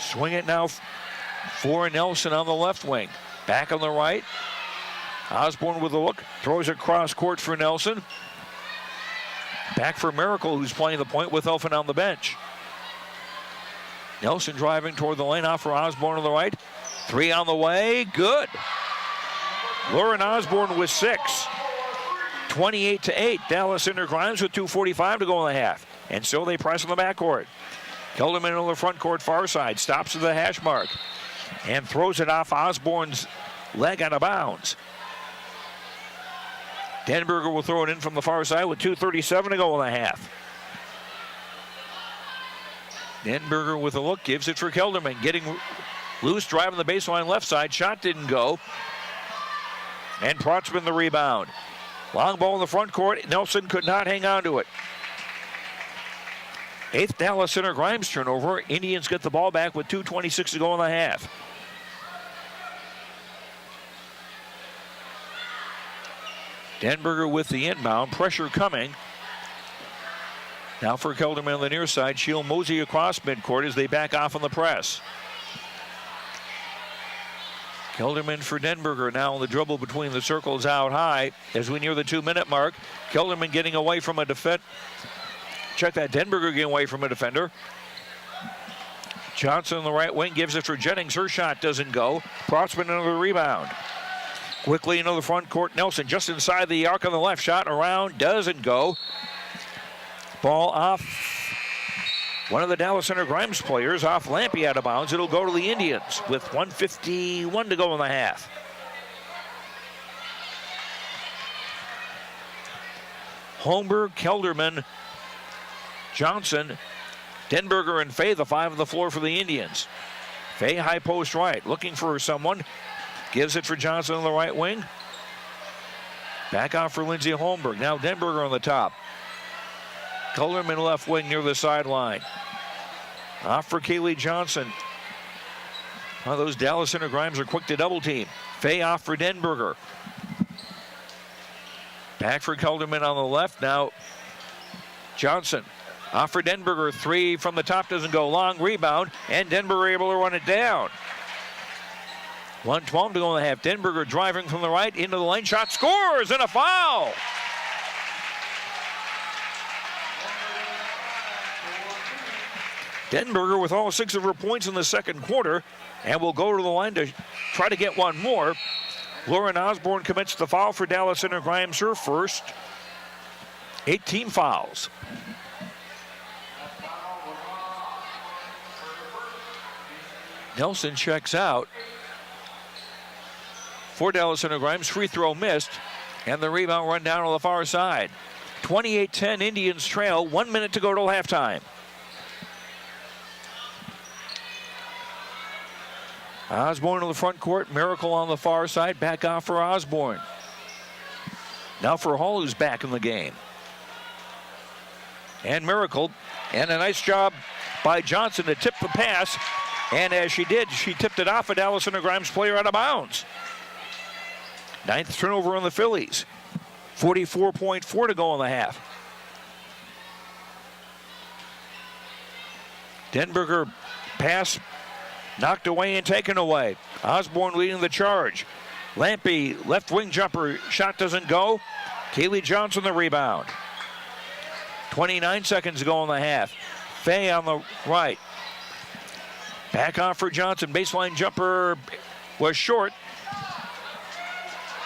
Swing it now for Nelson on the left wing. Back on the right. Osborne with a look. Throws it cross court for Nelson. Back for Miracle, who's playing the point with Elfin on the bench. Nelson driving toward the lane, off for Osborne on the right. 3 on the way, good. Lauren Osborne with 6. 28-8. Dallas Center Grimes with 2:45 to go in the half. And so they press on the backcourt. Kelderman on the front court far side. Stops at the hash mark. And throws it off Osborne's leg out of bounds. Denberger will throw it in from the far side with 2:37 to go in the half. Denberger with a look, gives it for Kelderman. Getting loose, driving the baseline left side. Shot didn't go. And Protzman the rebound. Long ball in the front court. Nelson could not hang on to it. 8th Dallas Center Grimes turnover. Indians get the ball back with 2:26 to go in the half. Denberger with the inbound. Pressure coming. Now for Kelderman on the near side. She'll mosey across midcourt as they back off on the press. Kelderman for Denberger now on the dribble between the circles out high as we near the 2-minute mark. Kelderman getting away from a defender. Check that, Denberger getting away from a defender. Johnson on the right wing gives it for Jennings. Her shot doesn't go. Protzman another rebound. Quickly into the front court. Nelson just inside the arc on the left. Shot around, doesn't go. Ball off one of the Dallas Center Grimes players, off Lampy out of bounds. It'll go to the Indians with 1:51 to go in the half. Holmberg, Kelderman, Johnson, Denberger, and Fay, the 5 on the floor for the Indians. Fay high post right, looking for someone. Gives it for Johnson on the right wing. Back off for Lindsay Holmberg. Now Denberger on the top. Colderman left wing near the sideline. Off for Kaylee Johnson. Well, those Dallas Center Grimes are quick to double team. Fay off for Denberger. Back for Colderman on the left. Now Johnson off for Denberger. 3 from the top, doesn't go. Long rebound, and Denberger able to run it down. 1:12 to go in the half. Denberger driving from the right into the lane. Shot, scores, and a foul. Denberger with all 6 of her points in the second quarter, and will go to the line to try to get one more. Lauren Osborne commits the foul for Dallas Center Grimes, her first. 18 fouls. Nelson checks out for Dallas Center Grimes. Free throw missed, and the rebound run down on the far side. 28-10 Indians trail. 1 minute to go till halftime. Osborne in the front court, Miracle on the far side, back off for Osborne. Now for Hall, who's back in the game. And Miracle, and a nice job by Johnson to tip the pass, and as she did, she tipped it off a Dallas Center Grimes player out of bounds. 9th turnover on the Phillies. 44.4 to go in the half. Denberger pass knocked away and taken away. Osborne leading the charge. Lampy, left wing jumper, shot doesn't go. Kaylee Johnson the rebound. 29 seconds to go in the half. Fay on the right. Back off for Johnson. Baseline jumper was short.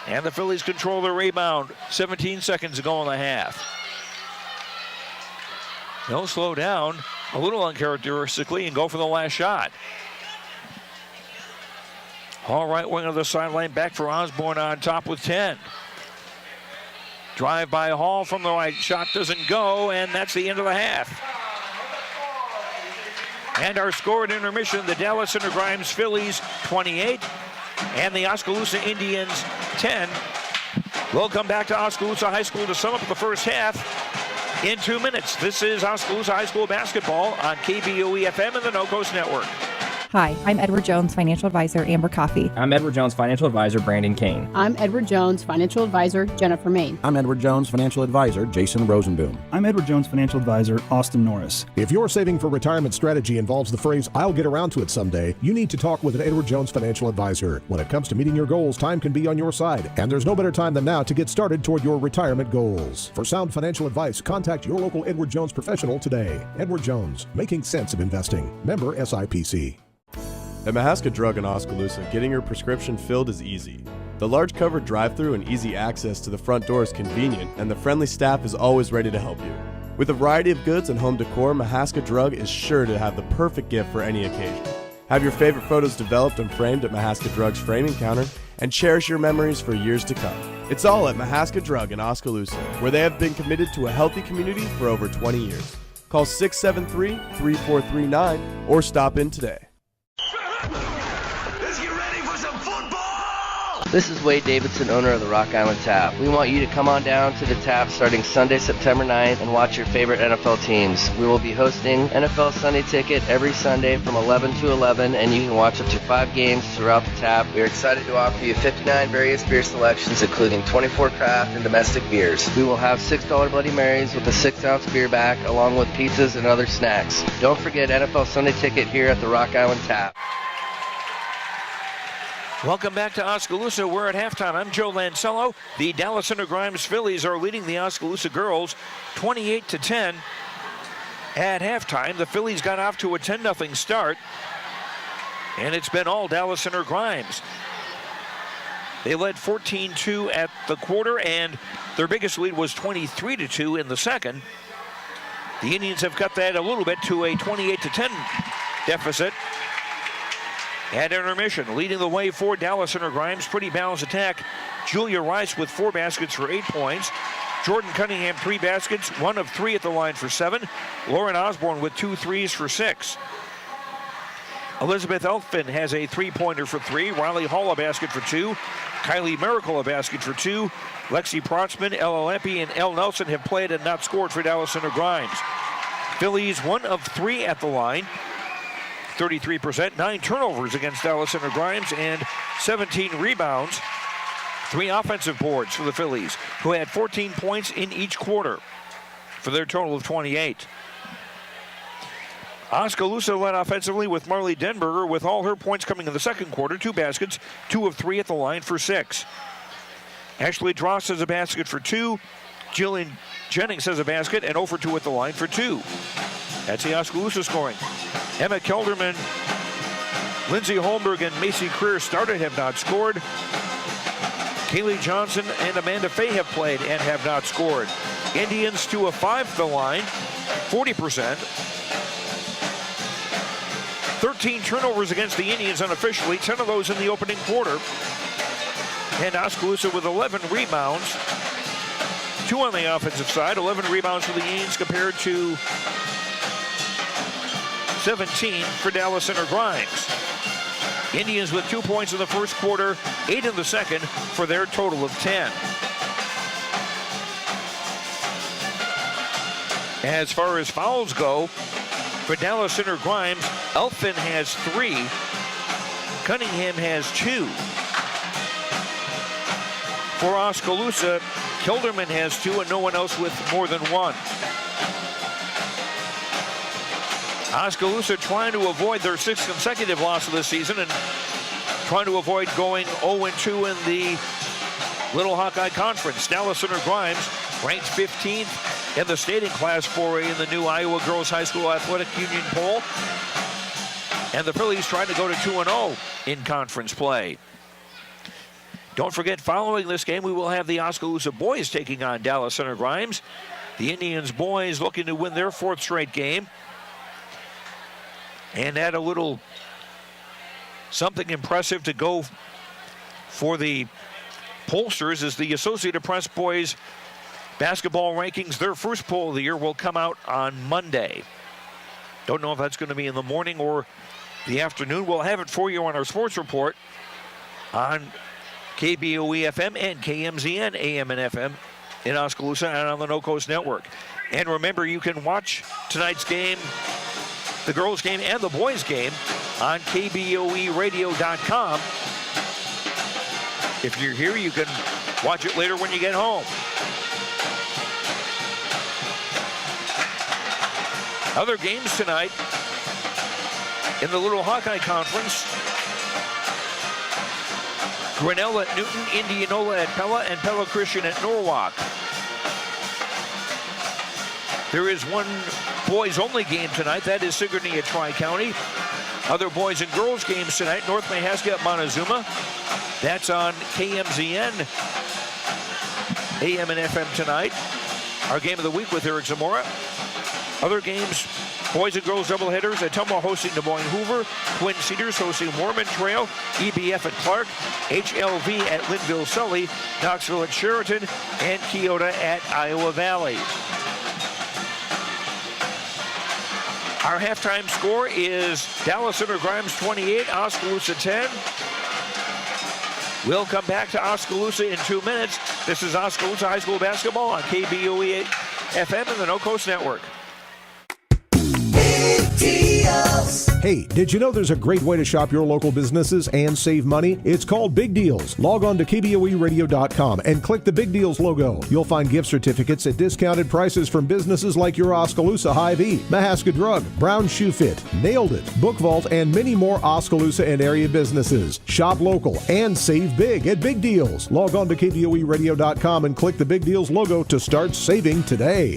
And the Phillies control the rebound. 17 seconds to go in the half. They'll slow down a little uncharacteristically and go for the last shot. Hall right wing of the sideline, back for Osborne on top with 10. Drive by Hall from the right, shot doesn't go, and that's the end of the half. And our score at intermission, the Dallas Center Grimes Phillies 28 and the Oskaloosa Indians 10. We'll come back to Oskaloosa High School to sum up the first half in 2 minutes. This is Oskaloosa High School basketball on KBOE-FM and the No Coast Network. Hi, I'm Edward Jones Financial Advisor, Amber Coffey. I'm Edward Jones Financial Advisor, Brandon Kane. I'm Edward Jones Financial Advisor, Jennifer Main. I'm Edward Jones Financial Advisor, Jason Rosenboom. I'm Edward Jones Financial Advisor, Austin Norris. If your saving for retirement strategy involves the phrase, "I'll get around to it someday," you need to talk with an Edward Jones Financial Advisor. When it comes to meeting your goals, time can be on your side, and there's no better time than now to get started toward your retirement goals. For sound financial advice, contact your local Edward Jones professional today. Edward Jones, making sense of investing. Member SIPC. At Mahaska Drug in Oskaloosa, getting your prescription filled is easy. The large covered drive-thru and easy access to the front door is convenient, and the friendly staff is always ready to help you. With a variety of goods and home decor, Mahaska Drug is sure to have the perfect gift for any occasion. Have your favorite photos developed and framed at Mahaska Drug's framing counter, and cherish your memories for years to come. It's all at Mahaska Drug in Oskaloosa, where they have been committed to a healthy community for over 20 years. Call 673-3439 or stop in today. This is Wade Davidson, owner of the Rock Island Tap. We want you to come on down to the Tap starting Sunday, September 9th and watch your favorite NFL teams. We will be hosting NFL Sunday Ticket every Sunday from 11 to 11, and you can watch up to 5 games throughout the Tap. We are excited to offer you 59 various beer selections, including 24 craft and domestic beers. We will have $6 Bloody Marys with a 6-ounce beer back, along with pizzas and other snacks. Don't forget NFL Sunday Ticket here at the Rock Island Tap. Welcome back to Oskaloosa. We're at halftime. I'm Joe Lancello. The Dallas Center Grimes Phillies are leading the Oskaloosa girls 28-10 at halftime. The Phillies got off to a 10-0 start, and it's been all Dallas Center Grimes. They led 14-2 at the quarter, and their biggest lead was 23-2 in the second. The Indians have cut that a little bit to a 28-10 deficit. At intermission, leading the way for Dallas Center Grimes. Pretty balanced attack. Julia Rice with 4 baskets for 8 points. Jordan Cunningham 3 baskets, 1 of 3 at the line for 7. Lauren Osborne with 2 threes for 6. Elizabeth Elfin has a three-pointer for 3. Riley Hall a basket for 2. Kylie Miracle a basket for 2. Lexi Protzman, Ella Lempe, and Elle Nelson have played and not scored for Dallas Center Grimes. Phillies 1 of 3 at the line, 33%. 9 turnovers against Dallas Center Grimes and 17 rebounds. 3 offensive boards for the Phillies, who had 14 points in each quarter for their total of 28. Oskaloosa led offensively with Marley Denberger, with all her points coming in the second quarter. 2 baskets, 2 of 3 at the line for 6. Ashley Dross has a basket for 2. Jillian Jennings has a basket and 0 for 2 at the line for 2. That's the Oskaloosa scoring. Emma Kelderman, Lindsay Holmberg, and Macy Creer started, have not scored. Kaylee Johnson and Amanda Fay have played and have not scored. Indians 2 of 5 at the line, 40%. 13 turnovers against the Indians unofficially, 10 of those in the opening quarter. And Oskaloosa with 11 rebounds, 2 on the offensive side. 11 rebounds for the Indians compared to 17 for Dallas Center Grimes. Indians with 2 points in the first quarter, 8 in the second, for their total of 10. As far as fouls go, for Dallas Center Grimes, Elfin has 3. Cunningham has 2. For Oskaloosa, Kilderman has 2 and no one else with more than 1. Oskaloosa trying to avoid their 6th consecutive loss of the season and trying to avoid going 0-2 in the Little Hawkeye Conference. Dallas Center Grimes ranked 15th in the state in Class 4A in the new Iowa Girls High School Athletic Union poll. And the Phillies trying to go to 2-0 in conference play. Don't forget, following this game, we will have the Oskaloosa boys taking on Dallas Center Grimes. The Indians boys looking to win their 4th straight game. And add a little something impressive to go for the pollsters is the Associated Press boys basketball rankings. Their first poll of the year will come out on Monday. Don't know if that's going to be in the morning or the afternoon. We'll have it for you on our sports report on KBOE FM and KMZN AM and FM in Oskaloosa and on the No Coast Network. And remember, you can watch tonight's game, the girls' game and the boys' game, on KBOEradio.com. If you're here, you can watch it later when you get home. Other games tonight in the Little Hawkeye Conference: Grinnell at Newton, Indianola at Pella, and Pella Christian at Norwalk. There is one boys-only game tonight. That is Sigourney at Tri-County. Other boys and girls games tonight: North Mahaska at Montezuma. That's on KMZN AM and FM tonight. Our game of the week with Eric Zamora. Other games: boys and girls doubleheaders: Ottumwa hosting Des Moines Hoover, Twin Cedars hosting Mormon Trail, EBF at Clark, HLV at Linville Sully, Knoxville at Sheraton, and Keota at Iowa Valley. Our halftime score is Dallas Center Grimes 28, Oskaloosa 10. We'll come back to Oskaloosa in 2 minutes. This is Oskaloosa High School basketball on KBOE FM and the No Coast Network. Hey, did you know there's a great way to shop your local businesses and save money? It's called Big Deals. Log on to KBOEradio.com and click the Big Deals logo. You'll find gift certificates at discounted prices from businesses like your Oskaloosa Hy-Vee, Mahaska Drug, Brown Shoe Fit, Nailed It, Book Vault, and many more Oskaloosa and area businesses. Shop local and save big at Big Deals. Log on to KBOEradio.com and click the Big Deals logo to start saving today.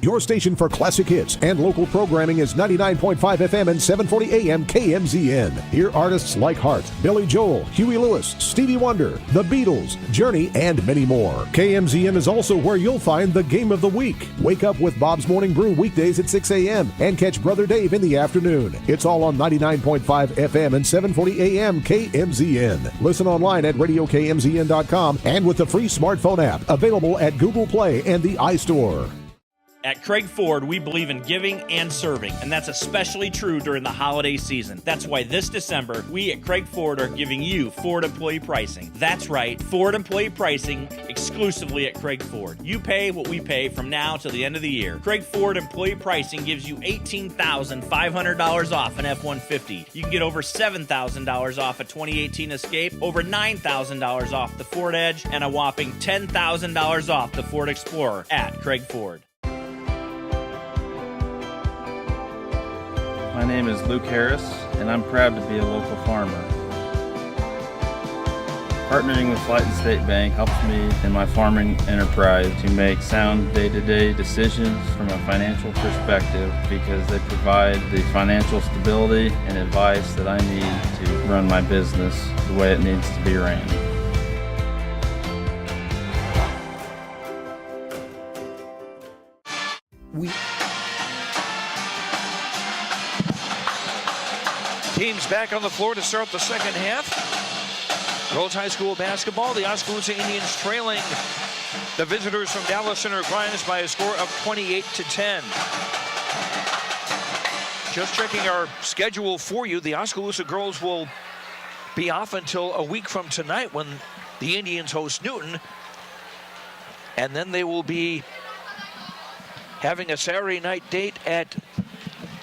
Your station for classic hits and local programming is 99.5 FM and 740 AM KMZN. Hear artists like Hart, Billy Joel, Huey Lewis, Stevie Wonder, The Beatles, Journey, and many more. KMZN is also where you'll find the Game of the Week. Wake up with Bob's Morning Brew weekdays at 6 a.m. and catch Brother Dave in the afternoon. It's all on 99.5 FM and 740 AM KMZN. Listen online at radiokmzn.com and with the free smartphone app available at Google Play and the iStore. At Craig Ford, we believe in giving and serving, and that's especially true during the holiday season. That's why this December, we at Craig Ford are giving you Ford employee pricing. That's right, Ford employee pricing exclusively at Craig Ford. You pay what we pay from now till the end of the year. Craig Ford employee pricing gives you $18,500 off an F-150. You can get over $7,000 off a 2018 Escape, over $9,000 off the Ford Edge, and a whopping $10,000 off the Ford Explorer at Craig Ford. My name is Luke Harris, and I'm proud to be a local farmer. Partnering with Flight and State Bank helps me in my farming enterprise to make sound day-to-day decisions from a financial perspective because they provide the financial stability and advice that I need to run my business the way it needs to be ran. Teams back on the floor to start the second half. Girls High School basketball. The Oskaloosa Indians trailing the visitors from Dallas Center Grimes by a score of 28-10. Just checking our schedule for you. The Oskaloosa girls will be off until a week from tonight when the Indians host Newton. And then they will be having a Saturday night date at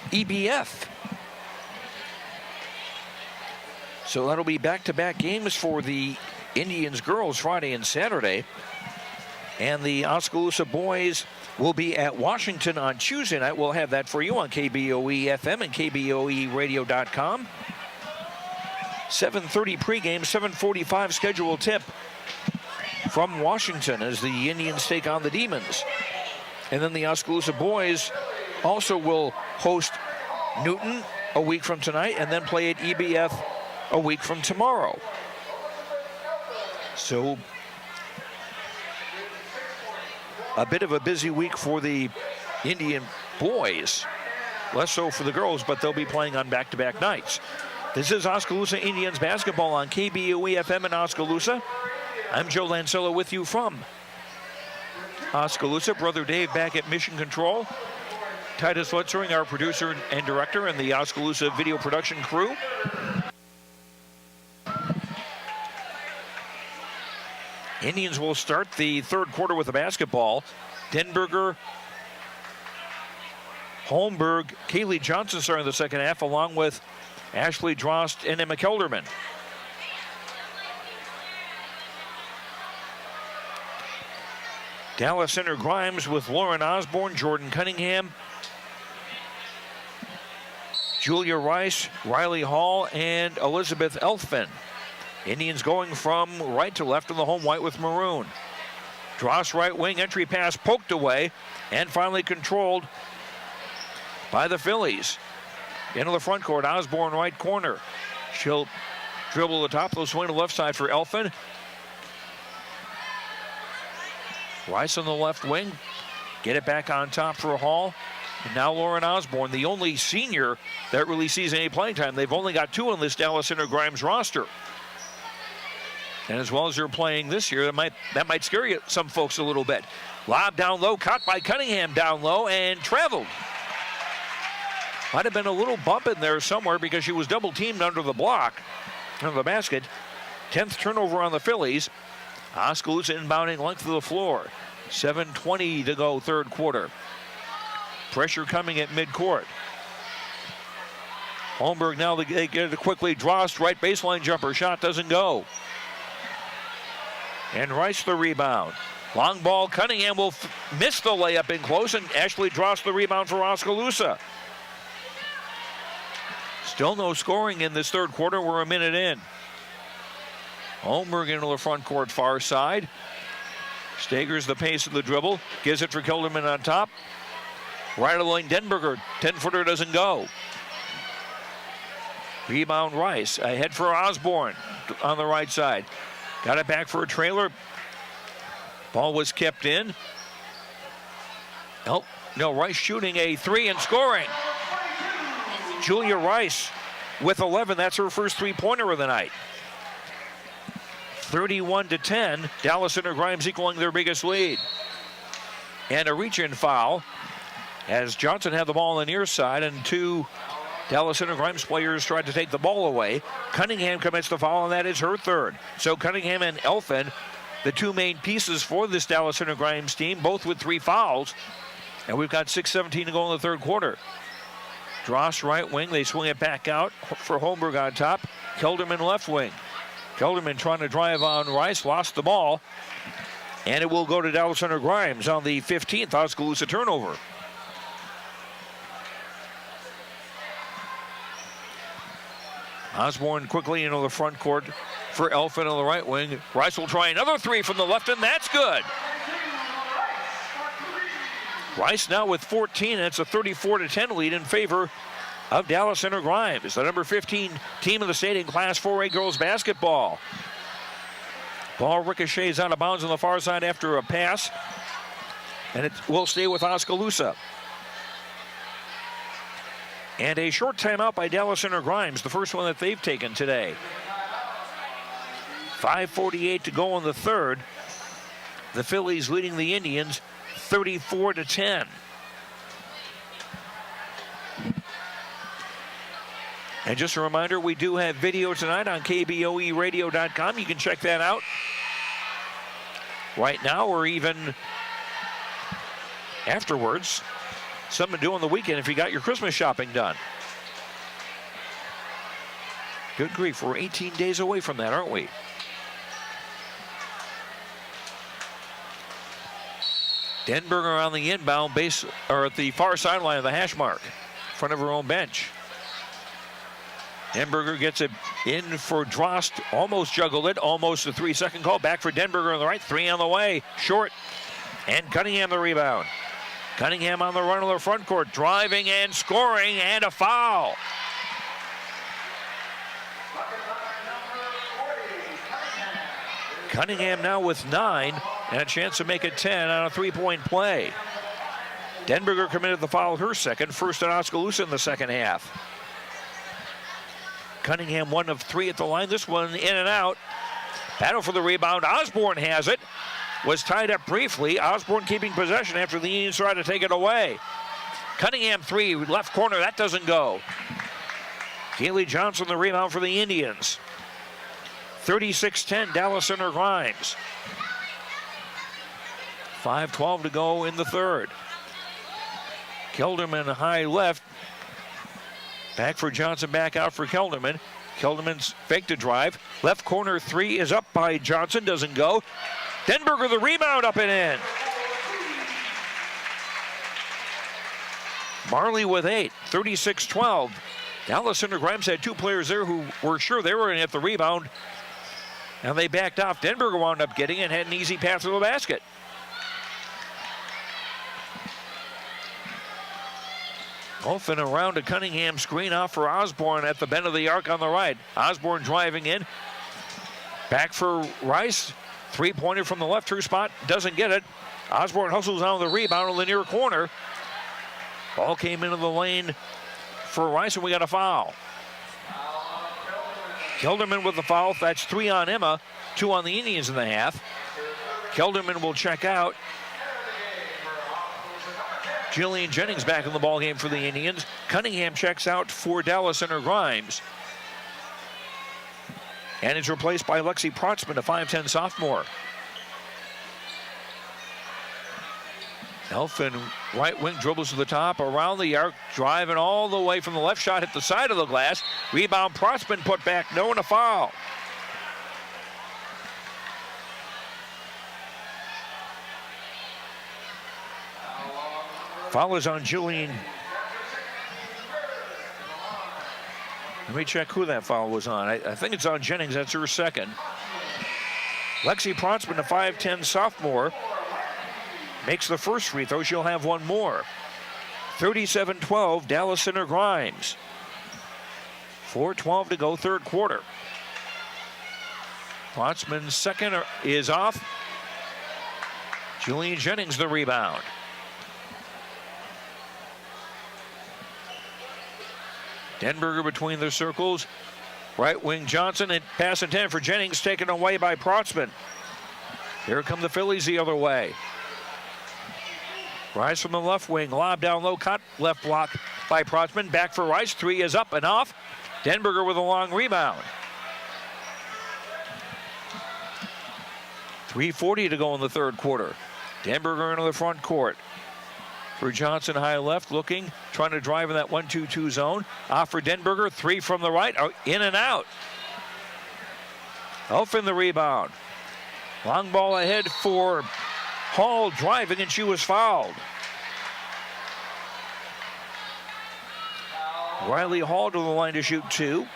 EBF. So that'll be back-to-back games for the Indians girls Friday and Saturday. And the Oskaloosa boys will be at Washington on Tuesday night. We'll have that for you on KBOE FM and KBOEradio.com. 7:30 pregame, 7:45 schedule tip from Washington as the Indians take on the Demons. And then the Oskaloosa boys also will host Newton a week from tonight and then play at EBF a week from tomorrow. So a bit of a busy week for the Indian boys. Less so for the girls, but they'll be playing on back-to-back nights. This is Oskaloosa Indians basketball on KBOE FM in Oskaloosa. I'm Joe Lancella with you from Oskaloosa. Brother Dave back at Mission Control. Titus Lutzering, our producer and director, and the Oskaloosa video production crew. Indians will start the third quarter with the basketball. Denberger, Holmberg, Kaylee Johnson starting the second half, along with Ashley Drost and Emma Kelderman. Dallas Center Grimes with Lauren Osborne, Jordan Cunningham, Julia Rice, Riley Hall, and Elizabeth Elfman. Indians going from right to left in the home white with maroon. Dross right wing, entry pass poked away and finally controlled by the Phillies. Into the front court, Osborne right corner. She'll dribble the top, they'll swing to the left side for Elfman. Rice on the left wing, get it back on top for Hall. And now Lauren Osborne, the only senior that really sees any playing time. They've only got two on this Dallas Center Grimes roster. And as well as they're playing this year, that might scare you, some folks a little bit. Lob down low, caught by Cunningham down low and traveled. Might have been a little bump in there somewhere because she was double teamed under the block, under the basket. 10th turnover on the Phillies. Oskaloosa inbounding length of the floor. 7:20 to go third quarter. Pressure coming at midcourt. Holmberg now they get it quickly. Drost right baseline jumper shot doesn't go. And Rice the rebound. Long ball, Cunningham will miss the layup in close, and Ashley Drost the rebound for Oskaloosa. Still no scoring in this third quarter. We're a minute in. Holmberg into the front court far side. Stagers the pace of the dribble. Gives it for Kilderman on top. Right of the lane, Denberger. 10-footer doesn't go. Rebound Rice. Ahead for Osborne on the right side. Got it back for a trailer. Ball was kept in. Oh, no, Rice shooting a three and scoring. Julia Rice with 11. That's her first three-pointer of the night. 31-10. Dallas Center Grimes equaling their biggest lead. And a reach-in foul as Johnson had the ball on the near side, and two Dallas Center Grimes players tried to take the ball away. Cunningham commits the foul, and that is her third. So Cunningham and Elfin, the two main pieces for this Dallas Center Grimes team, both with 3 fouls. And we've got 6:17 to go in the third quarter. Dross right wing, they swing it back out for Holmberg on top. Kelderman left wing. Kelderman trying to drive on Rice, lost the ball. And it will go to Dallas Center Grimes on the 15th Oskaloosa turnover. Osborne quickly into the front court for Elfin on the right wing. Rice will try another 3 from the left, and that's good. Rice now with 14, and it's a 34-10 lead in favor of Dallas Center Grimes, the number 15 team of the state in Class 4A girls basketball. Ball ricochets out of bounds on the far side after a pass, and it will stay with Oskaloosa. And a short timeout by Dallas Center Grimes, the first one that they've taken today. 5:48 to go in the third. The Phillies leading the Indians 34-10. And just a reminder, we do have video tonight on KBOEradio.com. You can check that out right now or even afterwards. Something to do on the weekend if you got your Christmas shopping done. Good grief, we're 18 days away from that, aren't we? Denberger on the inbound base, or at the far sideline of the hash mark, in front of her own bench. Denberger gets it in for Drost, almost juggled it, almost a 3-second call. Back for Denberger on the right, 3 on the way, short. And Cunningham the rebound. Cunningham on the run of the front court, driving and scoring, and a foul. Cunningham now with 9, and a chance to make it 10 on a 3-point play. Denberger committed the foul her second, first at Oskaloosa in the second half. Cunningham 1 of 3 at the line, this one in and out. Battle for the rebound, Osborne has it. Was tied up briefly. Osborne keeping possession after the Indians tried to take it away. Cunningham 3, left corner, that doesn't go. Kaylee Johnson the rebound for the Indians. 36-10, Dallas Center Grimes. 5:12 to go in the third. Kelderman high left. Back for Johnson, back out for Kelderman. Kelderman's fake to drive. Left corner 3 is up by Johnson, doesn't go. Denberger the rebound, up and in. Marley with 8, 36-12. Dallas Center Grimes had 2 players there who were sure they were going to hit the rebound, and they backed off. Denberger wound up getting it and had an easy path to the basket. Olfen around to Cunningham, screen off for Osborne at the bend of the arc on the right. Osborne driving in. Back for Rice. 3-pointer from the left, true spot, doesn't get it. Osborne hustles on the rebound in the near corner. Ball came into the lane for Rice, and we got a foul. Kelderman with the foul. That's 3 on Emma, 2 on the Indians in the half. Kelderman will check out. Jillian Jennings back in the ballgame for the Indians. Cunningham checks out for Dallas Center Grimes. And is replaced by Lexi Protzman, a 5'10 sophomore. Elfin, right wing, dribbles to the top, around the arc, driving all the way from the left, shot hit the side of the glass. Rebound, Protzman put back, no, and a foul. Foul is on Jillian. Let me check who that foul was on. I think it's on Jennings. That's her second. Lexi Protzman, a 5'10 sophomore, makes the first free throw. She'll have one more. 37-12, Dallas Center Grimes. 4:12 to go, third quarter. Protzman's second is off. Julian Jennings the rebound. Denberger between the circles. Right wing Johnson, and pass intended for Jennings, taken away by Protzman. Here come the Phillies the other way. Rice from the left wing, lob down low, cut left block by Protzman. Back for Rice, 3 is up and off. Denberger with a long rebound. 3:40 to go in the third quarter. Denberger into the front court. For Johnson, high left, looking, trying to drive in that 1-2-2 zone. Off for Denberger, 3 from the right, in and out. Elfin the rebound. Long ball ahead for Hall, driving, and she was fouled. Riley Hall to the line to shoot 2.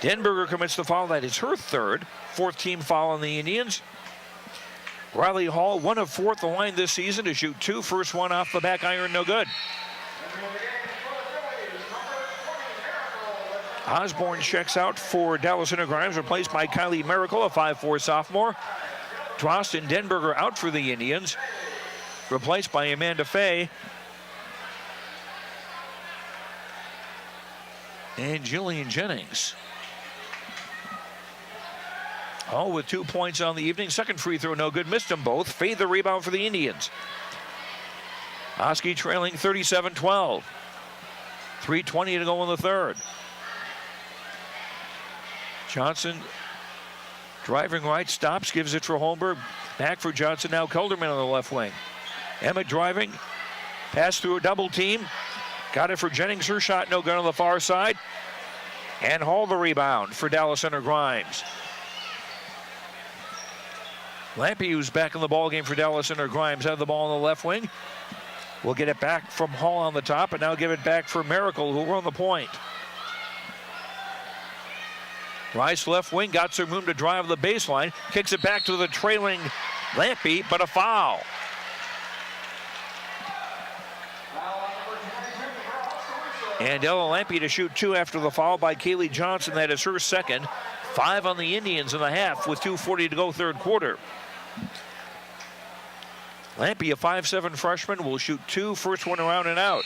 Denberger commits the foul. That is her third. 4th team foul on the Indians. Riley Hall, 1 of 4 at the line this season to shoot 2. First one off the back iron, no good. Osborne checks out for Dallas Inter Grimes, replaced by Kylie Miracle, a 5'4 sophomore. Drost and Denberger out for the Indians, replaced by Amanda Fay and Jillian Jennings. Hall with 2 points on the evening. Second free throw, no good. Missed them both. Fade the rebound for the Indians. Oski trailing 37-12. 3:20 to go in the third. Johnson driving right, stops, gives it for Holmberg. Back for Johnson now. Kelderman on the left wing. Emmett driving. Pass through a double team. Got it for Jennings. Her shot no good on the far side. And Hall the rebound for Dallas Inter Grimes. Lampe, who's back in the ball game for Dallas Inter Grimes, had the ball on the left wing. We'll get it back from Hall on the top, and now give it back for Miracle, who were on the point. Rice left wing, got some room to drive the baseline, kicks it back to the trailing Lampe, but a foul. And Ella Lampe to shoot 2 after the foul by Kaylee Johnson. That is her second. 5 on the Indians in the half with 2:40 to go third quarter. Lampe, a 5'7 freshman, will shoot 2. First one around and out.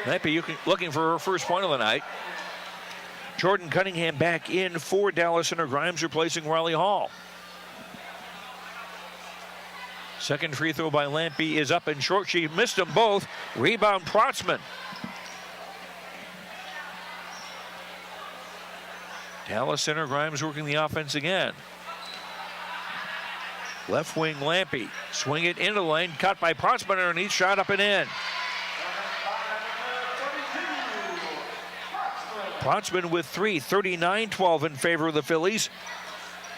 Lampe looking for her first point of the night. Jordan Cunningham back in for Dallas Inter Grimes, replacing Riley Hall. Second free throw by Lampe is up and short. She missed them both. Rebound Protzman. Dallas Inter Grimes working the offense again. Left wing Lampe. Swing it into the lane. Cut by Protzman underneath. Shot up and in. Protzman with 3. 39-12 in favor of the Phillies.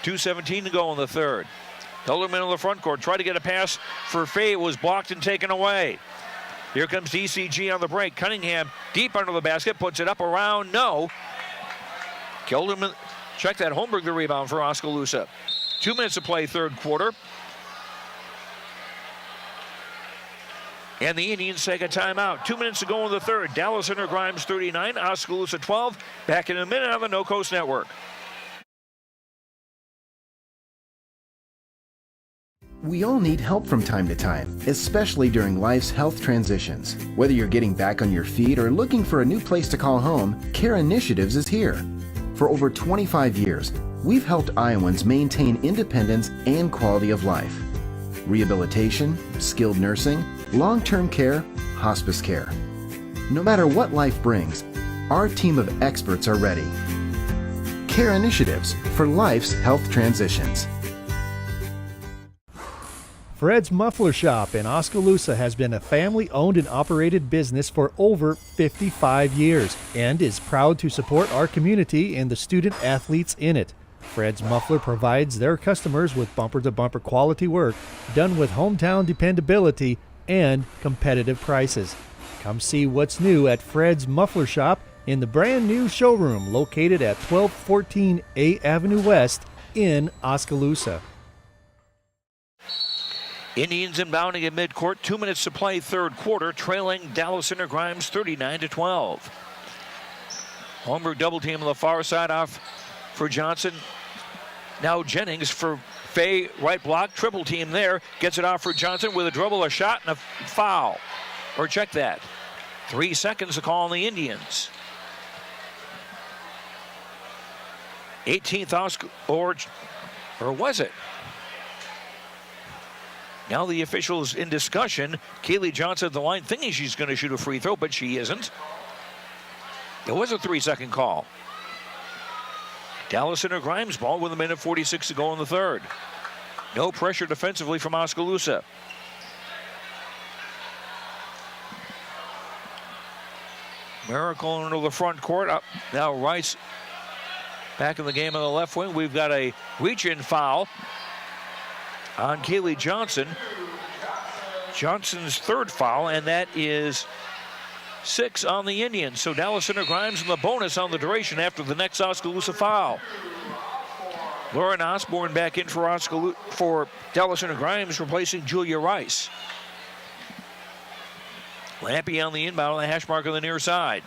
2:17 to go in the third. Kelderman in the front court. Tried to get a pass for Fay. It was blocked and taken away. Here comes DCG on the break. Cunningham deep under the basket. Puts it up around. No. Kelderman, check that. Holmberg the rebound for Oskaloosa. 2 minutes to play third quarter. And the Indians take a timeout. 2 minutes to go in the third. Dallas Inter Grimes 39, Oskaloosa 12. Back in a minute on the No Coast Network. We all need help from time to time, especially during life's health transitions. Whether you're getting back on your feet or looking for a new place to call home, Care Initiatives is here. For over 25 years, we've helped Iowans maintain independence and quality of life. Rehabilitation, skilled nursing, long-term care, hospice care. No matter what life brings, our team of experts are ready. Care Initiatives for life's health transitions. Fred's Muffler Shop in Oskaloosa has been a family-owned and operated business for over 55 years and is proud to support our community and the student athletes in it. Fred's Muffler provides their customers with bumper-to-bumper quality work done with hometown dependability and competitive prices. Come see what's new at Fred's Muffler Shop in the brand new showroom located at 1214 A Avenue West in Oskaloosa. Indians inbounding at midcourt. 2 minutes to play third quarter, trailing Dallas Inter Grimes 39-12. Holmberg double team on the far side off for Johnson. Now Jennings for Fay, right block, triple team there. Gets it off for Johnson with a dribble, a shot, and a foul. Or check that. 3 seconds to call on the Indians. 18th or was it? Now the officials in discussion. Kaylee Johnson at the line thinking she's going to shoot a free throw, but she isn't. It was a 3-second call. Dallas Center Grimes ball with 1:46 to go in the third. No pressure defensively from Oskaloosa. Miracle into the front court. Up now Rice back in the game on the left wing. We've got a reach-in foul on Kaylee Johnson. Johnson's third foul, and that is 6 on the Indians. So Dallas Center Grimes in the bonus on the duration after the next Oskaloosa foul. Lauren Osborne back in for Dallas Center Grimes, replacing Julia Rice. Lampy on the inbound on the hash mark on the near side.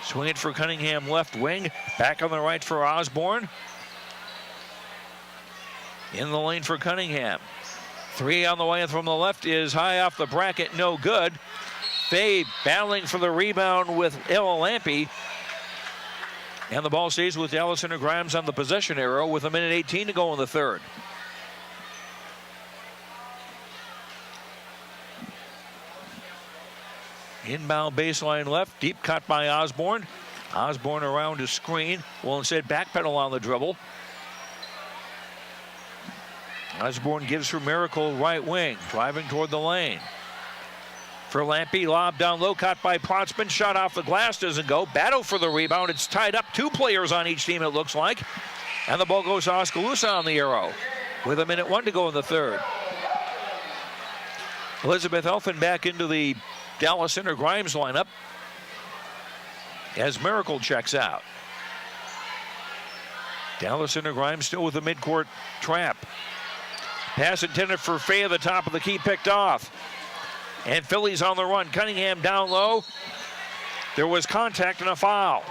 Swing it for Cunningham left wing. Back on the right for Osborne. In the lane for Cunningham. 3 on the way from the left is high off the bracket, no good. Faye battling for the rebound with Ella Lampy. And the ball stays with Dallas Center Grimes on the possession arrow with 1:18 to go in the third. Inbound baseline left, deep cut by Osborne. Osborne around his screen, will instead backpedal on the dribble. Osborne gives her Miracle right wing, driving toward the lane. For Lampy, lob down low, caught by Protzman, shot off the glass, doesn't go. Battle for the rebound, it's tied up, 2 players on each team it looks like. And the ball goes to Oskaloosa on the arrow with 1:01 to go in the third. Elizabeth Elfin back into the Dallas Center Grimes lineup as Miracle checks out. Dallas Center Grimes still with the midcourt trap. Pass intended for Faye at the top of the key, picked off. And Phillies on the run. Cunningham down low. There was contact and a foul.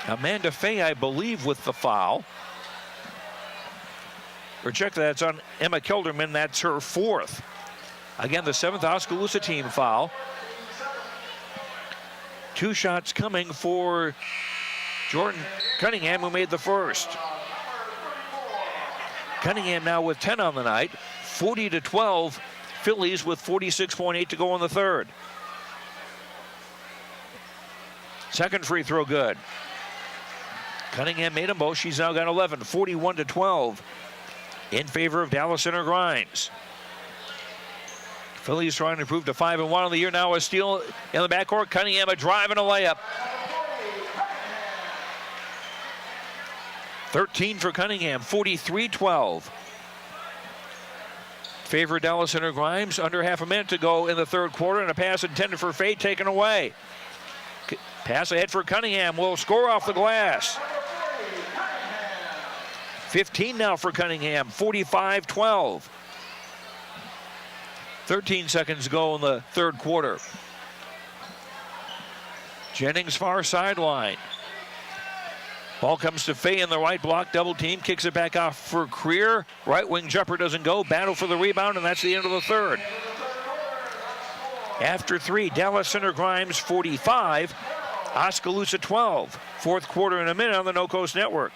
Amanda Faye, I believe, with the foul. Or check that, it's on Emma Kilderman. That's her 4th. Again, the 7th Oskaloosa team foul. 2 shots coming for Jordan Cunningham, who made the first. Cunningham now with 10 on the night. 40-12. Phillies with 46.8 to go in the third. Second free throw good. Cunningham made them both. She's now got 11. 41-12 in favor of Dallas Center Grimes. Phillies trying to improve to 5-1 on the year. Now a steal in the backcourt. Cunningham a drive and a layup. 13 for Cunningham, 43-12. Favor Dallas Center Grimes. Under half a minute to go in the third quarter, and a pass intended for Faye taken away. Pass ahead for Cunningham, will score off the glass. 15 now for Cunningham, 45-12. 13 seconds to go in the third quarter. Jennings far sideline. Ball comes to Faye in the right block, double team, kicks it back off for Creer. Right wing jumper doesn't go, battle for the rebound, and that's the end of the third. After 3, Dallas Center Grimes 45, Oskaloosa 12. Fourth quarter in a minute on the No Coast Network.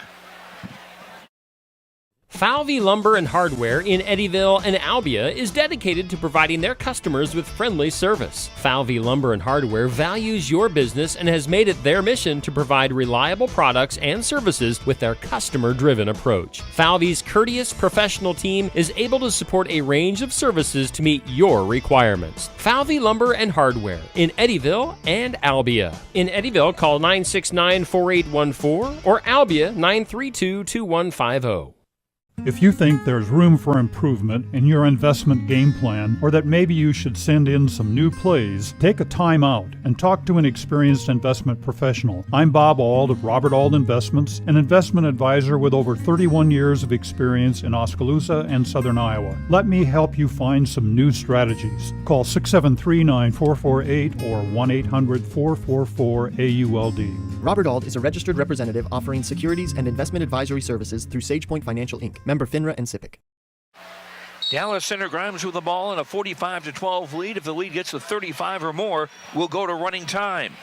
Falvey Lumber and Hardware in Eddyville and Albia is dedicated to providing their customers with friendly service. Falvey Lumber and Hardware values your business and has made it their mission to provide reliable products and services with their customer-driven approach. Falvey's courteous professional team is able to support a range of services to meet your requirements. Falvey Lumber and Hardware in Eddyville and Albia. In Eddyville, call 969-4814 or Albia 932-2150. If you think there's room for improvement in your investment game plan, or that maybe you should send in some new plays, take a time out and talk to an experienced investment professional. I'm Bob Auld of Robert Auld Investments, an investment advisor with over 31 years of experience in Oskaloosa and Southern Iowa. Let me help you find some new strategies. Call 673-9448 or 1-800-444-AULD. Robert Auld is a registered representative offering securities and investment advisory services through SagePoint Financial Inc., member FINRA and SIPC. Dallas Center Grimes with the ball in a 45-12 lead. If the lead gets to 35 or more, we'll go to running time.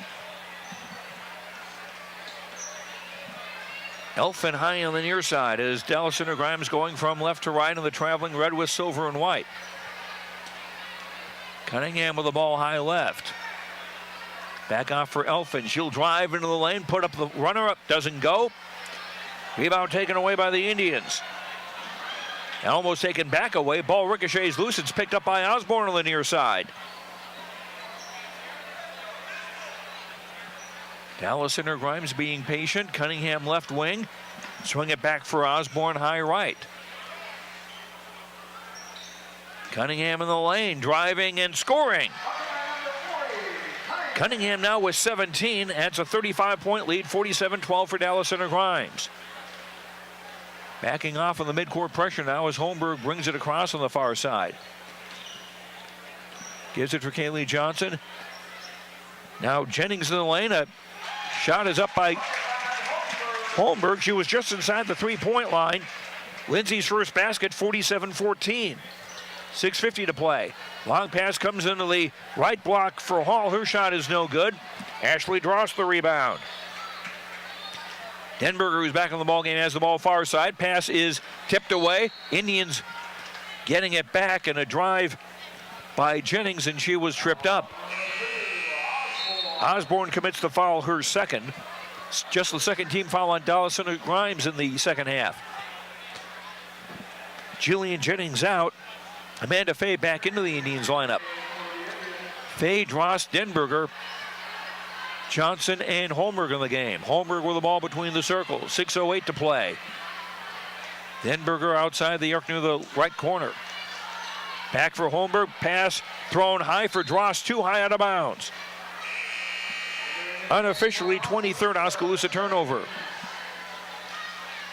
Elfin high on the near side as Dallas Center Grimes going from left to right in the traveling red with silver and white. Cunningham with the ball high left. Back off for Elfin. She'll drive into the lane, put up the runner-up, doesn't go. Rebound taken away by the Indians. Almost taken back away. Ball ricochets loose. It's picked up by Osborne on the near side. Dallas Center Grimes being patient. Cunningham left wing. Swing it back for Osborne high right. Cunningham in the lane, driving and scoring. Cunningham now with 17. That's a 35-point lead, 47-12 for Dallas Center Grimes. Backing off on the midcourt pressure now as Holmberg brings it across on the far side. Gives it for Kaylee Johnson. Now Jennings in the lane. A shot is up by Holmberg. She was just inside the three-point line. Lindsay's first basket, 47-14. 6:50 to play. Long pass comes into the right block for Hall. Her shot is no good. Ashley Dross the rebound. Denberger, who's back on the ballgame, has the ball far side. Pass is tipped away. Indians getting it back, and a drive by Jennings, and she was tripped up. Osborne commits the foul, her second. It's just the second team foul on Dallas Center Grimes in the second half. Jillian Jennings out. Amanda Fay back into the Indians lineup. Fay, Dross, Denberger, Johnson, and Holmberg in the game. Holmberg with the ball between the circles. 6:08 to play. Denberger outside the arc near the right corner. Back for Holmberg. Pass thrown high for Dross. Too high out of bounds. Unofficially 23rd Oskaloosa turnover.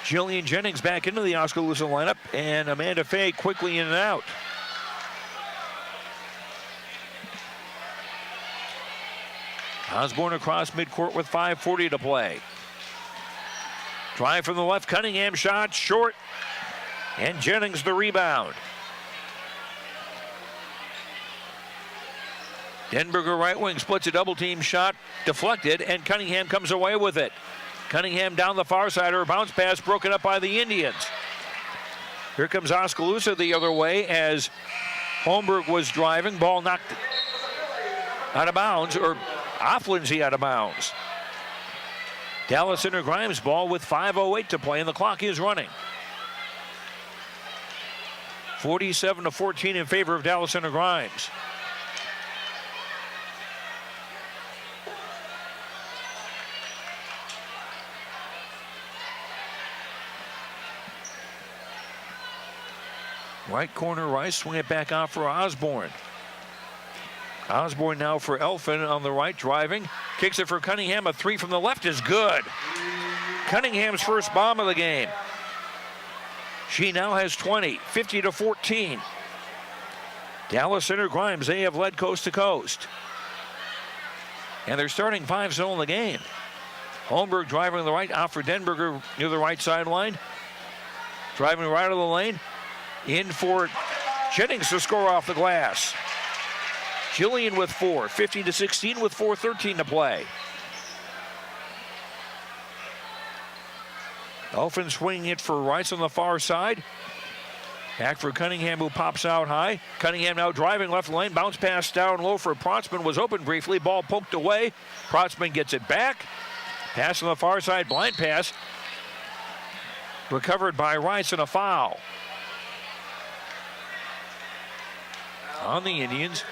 Jillian Jennings back into the Oskaloosa lineup, and Amanda Fay quickly in and out. Osborne across midcourt with 5:40 to play. Drive from the left, Cunningham shot short, and Jennings the rebound. Denberger right wing splits a double team shot, deflected, and Cunningham comes away with it. Cunningham down the far side, her bounce pass broken up by the Indians. Here comes Oskaloosa the other way as Holmberg was driving, ball knocked out of bounds, or off Lindsay out of bounds. Dallas Center Grimes ball with 5:08 to play, and the clock is running. 47-14 in favor of Dallas Center Grimes. Right corner Rice, swing it back out for Osborne. Osborne now for Elfin on the right, driving. Kicks it for Cunningham. A three from the left is good. Cunningham's first bomb of the game. She now has 20, 50-14. Dallas Center Grimes, they have led coast to coast. And they're starting 5-0 in the game. Holmberg driving to the right, out for Denberger near the right sideline. Driving right of the lane. In for Jennings to score off the glass. Jillian with 4, 50-16 with 4:13 to play. Elfin swinging it for Rice on the far side. Back for Cunningham, who pops out high. Cunningham now driving left lane. Bounce pass down low for Protzman. Was open briefly. Ball poked away. Protzman gets it back. Pass on the far side. Blind pass. Recovered by Rice and a foul on the Indians.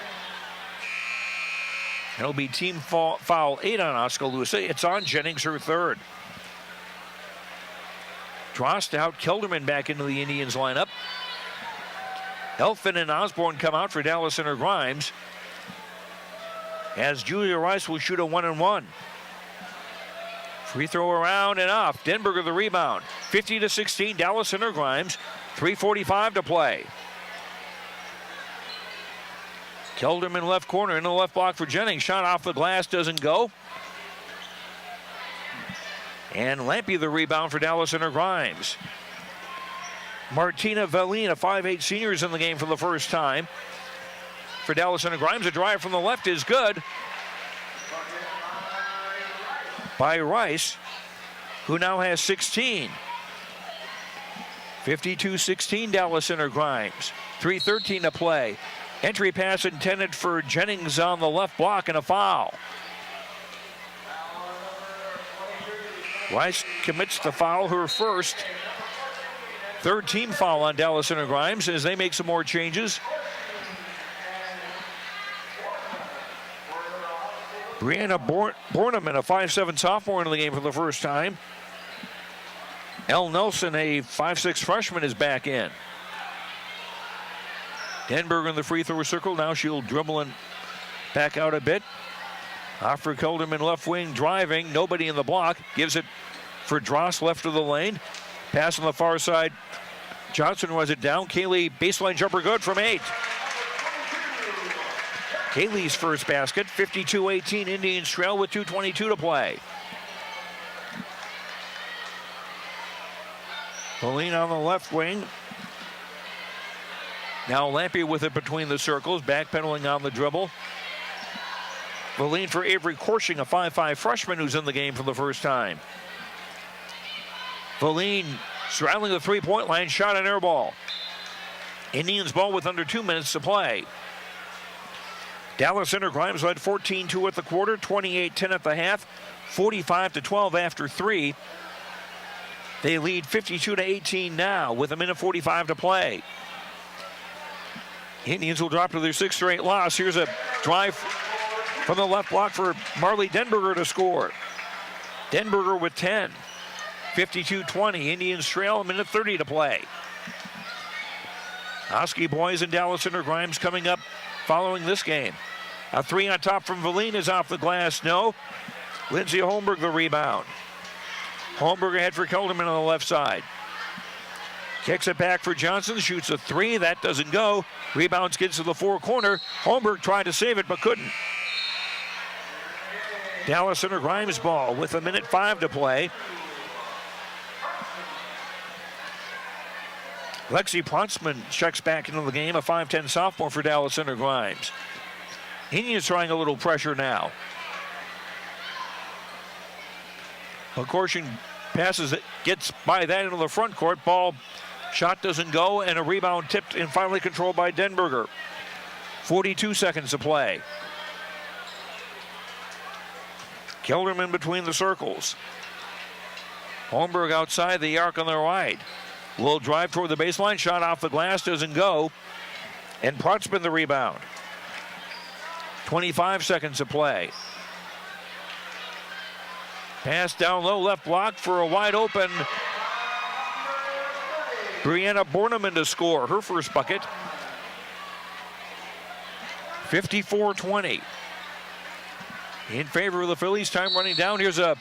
It'll be team foul 8 on Oskaloosa. It's on Jennings, her third. Drost out, Kelderman back into the Indians lineup. Elfin and Osborne come out for Dallas Center Grimes, as Julia Rice will shoot a 1-and-1. Free throw around and off. Denberger the rebound. 50-16, Dallas Center Grimes. 3:45 to play. Kelderman left corner, in the left block for Jennings. Shot off the glass, doesn't go. And Lampy the rebound for Dallas Center Grimes. Martina Valine, a 5'8 senior, is in the game for the first time. For Dallas Center Grimes, a drive from the left is good by Rice. who now has 16. 52-16 Dallas Center Grimes. 3:13 to play. Entry pass intended for Jennings on the left block and a foul. Weiss commits the foul, her first. Third team foul on Dallas Center Grimes as they make some more changes. Brianna Borneman, a 5'7" sophomore in the game for the first time. Elle Nelson, a 5'6" freshman, is back in. Denberger in the free throw circle. Now she'll dribble and back out a bit. Offer Kelderman left wing driving. Nobody in the block. Gives it for Dross left of the lane. Pass on the far side. Johnson was it down. Kaylee baseline jumper good from 8. Kaylee's first basket. 52-18 Indians trail with 2:22 to play. Pauline on the left wing. Now Lampy with it between the circles, backpedaling on the dribble. Pauline for Avery Corshing, a 5'5" freshman who's in the game for the first time. Pauline straddling the three-point line, shot an air ball. Indians ball with under 2 minutes to play. Dallas Center Grimes led 14-2 at the quarter, 28-10 at the half, 45-12 after 3. They lead 52-18 now with 1:45 to play. Indians will drop to their 6th straight loss. Here's a drive from the left block for Marley Denberger to score. Denberger with 10. 52-20. Indians trail, 1:30 to play. Oski boys and Dallas Center Grimes coming up following this game. A 3 on top from Valine is off the glass. No. Lindsay Holmberg the rebound. Holmberg ahead for Kelderman on the left side. Kicks it back for Johnson, shoots a 3, that doesn't go. Rebounds gets to the 4 corner. Holmberg tried to save it but couldn't. Dallas Center Grimes ball with 1:05 to play. Lexi Prontzman checks back into the game, a 5'10" sophomore for Dallas Center Grimes. Indians trying a little pressure now. Corshing passes it, gets by that into the front court. Ball shot doesn't go, and a rebound tipped and finally controlled by Denberger. 42 seconds to play. Kelderman between the circles. Holmberg outside the arc on the right. Will drive toward the baseline, shot off the glass, doesn't go. And Prontzman the rebound. 25 seconds to play. Pass down low, left block for a wide open Brianna Borneman to score her first bucket. 54-20. In favor of the Phillies, time running down. Here's a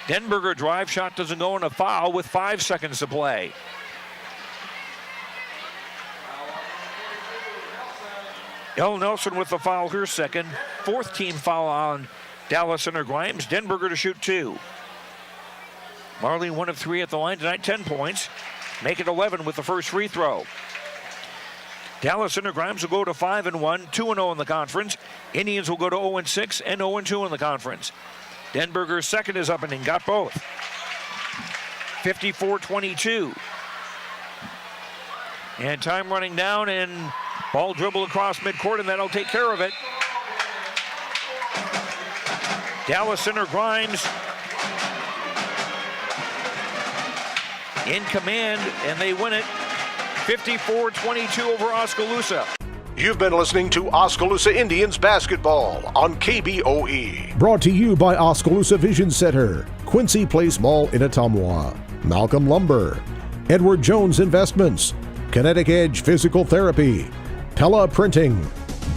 Denberger drive, shot doesn't go, and a foul with 5 seconds to play. Elle Nelson with the foul, her second. 4th team foul on Dallas Center Grimes. Denberger to shoot 2. Marley 1 of 3 at the line tonight, 10 points. Make it 11 with the first free throw. Dallas Center Grimes will go to 5-1, 2-0 in the conference. Indians will go to 0-6 and 0-2 in the conference. Denberger's second is up and in, got both. 54-22. And time running down, and ball dribble across midcourt, and that'll take care of it. Dallas Center Grimes in command, and they win it 54-22 over Oskaloosa. You've been listening to Oskaloosa Indians basketball on KBOE. Brought to you by Oskaloosa Vision Center, Quincy Place Mall in Ottumwa, Malcolm Lumber, Edward Jones Investments, Kinetic Edge Physical Therapy, Pella Printing,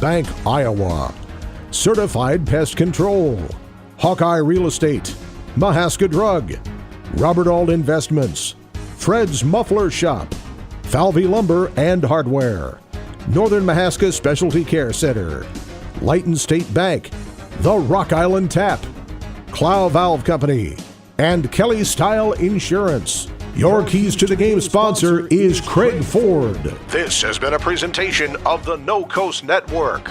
Bank Iowa, Certified Pest Control, Hawkeye Real Estate, Mahaska Drug, Robert Auld Investments, Fred's Muffler Shop, Falvey Lumber and Hardware, Northern Mahaska Specialty Care Center, Lighton State Bank, The Rock Island Tap, Clow Valve Company, and Kelly Style Insurance. Your Keys to the Game sponsor is Craig Ford. This has been a presentation of the No Coast Network.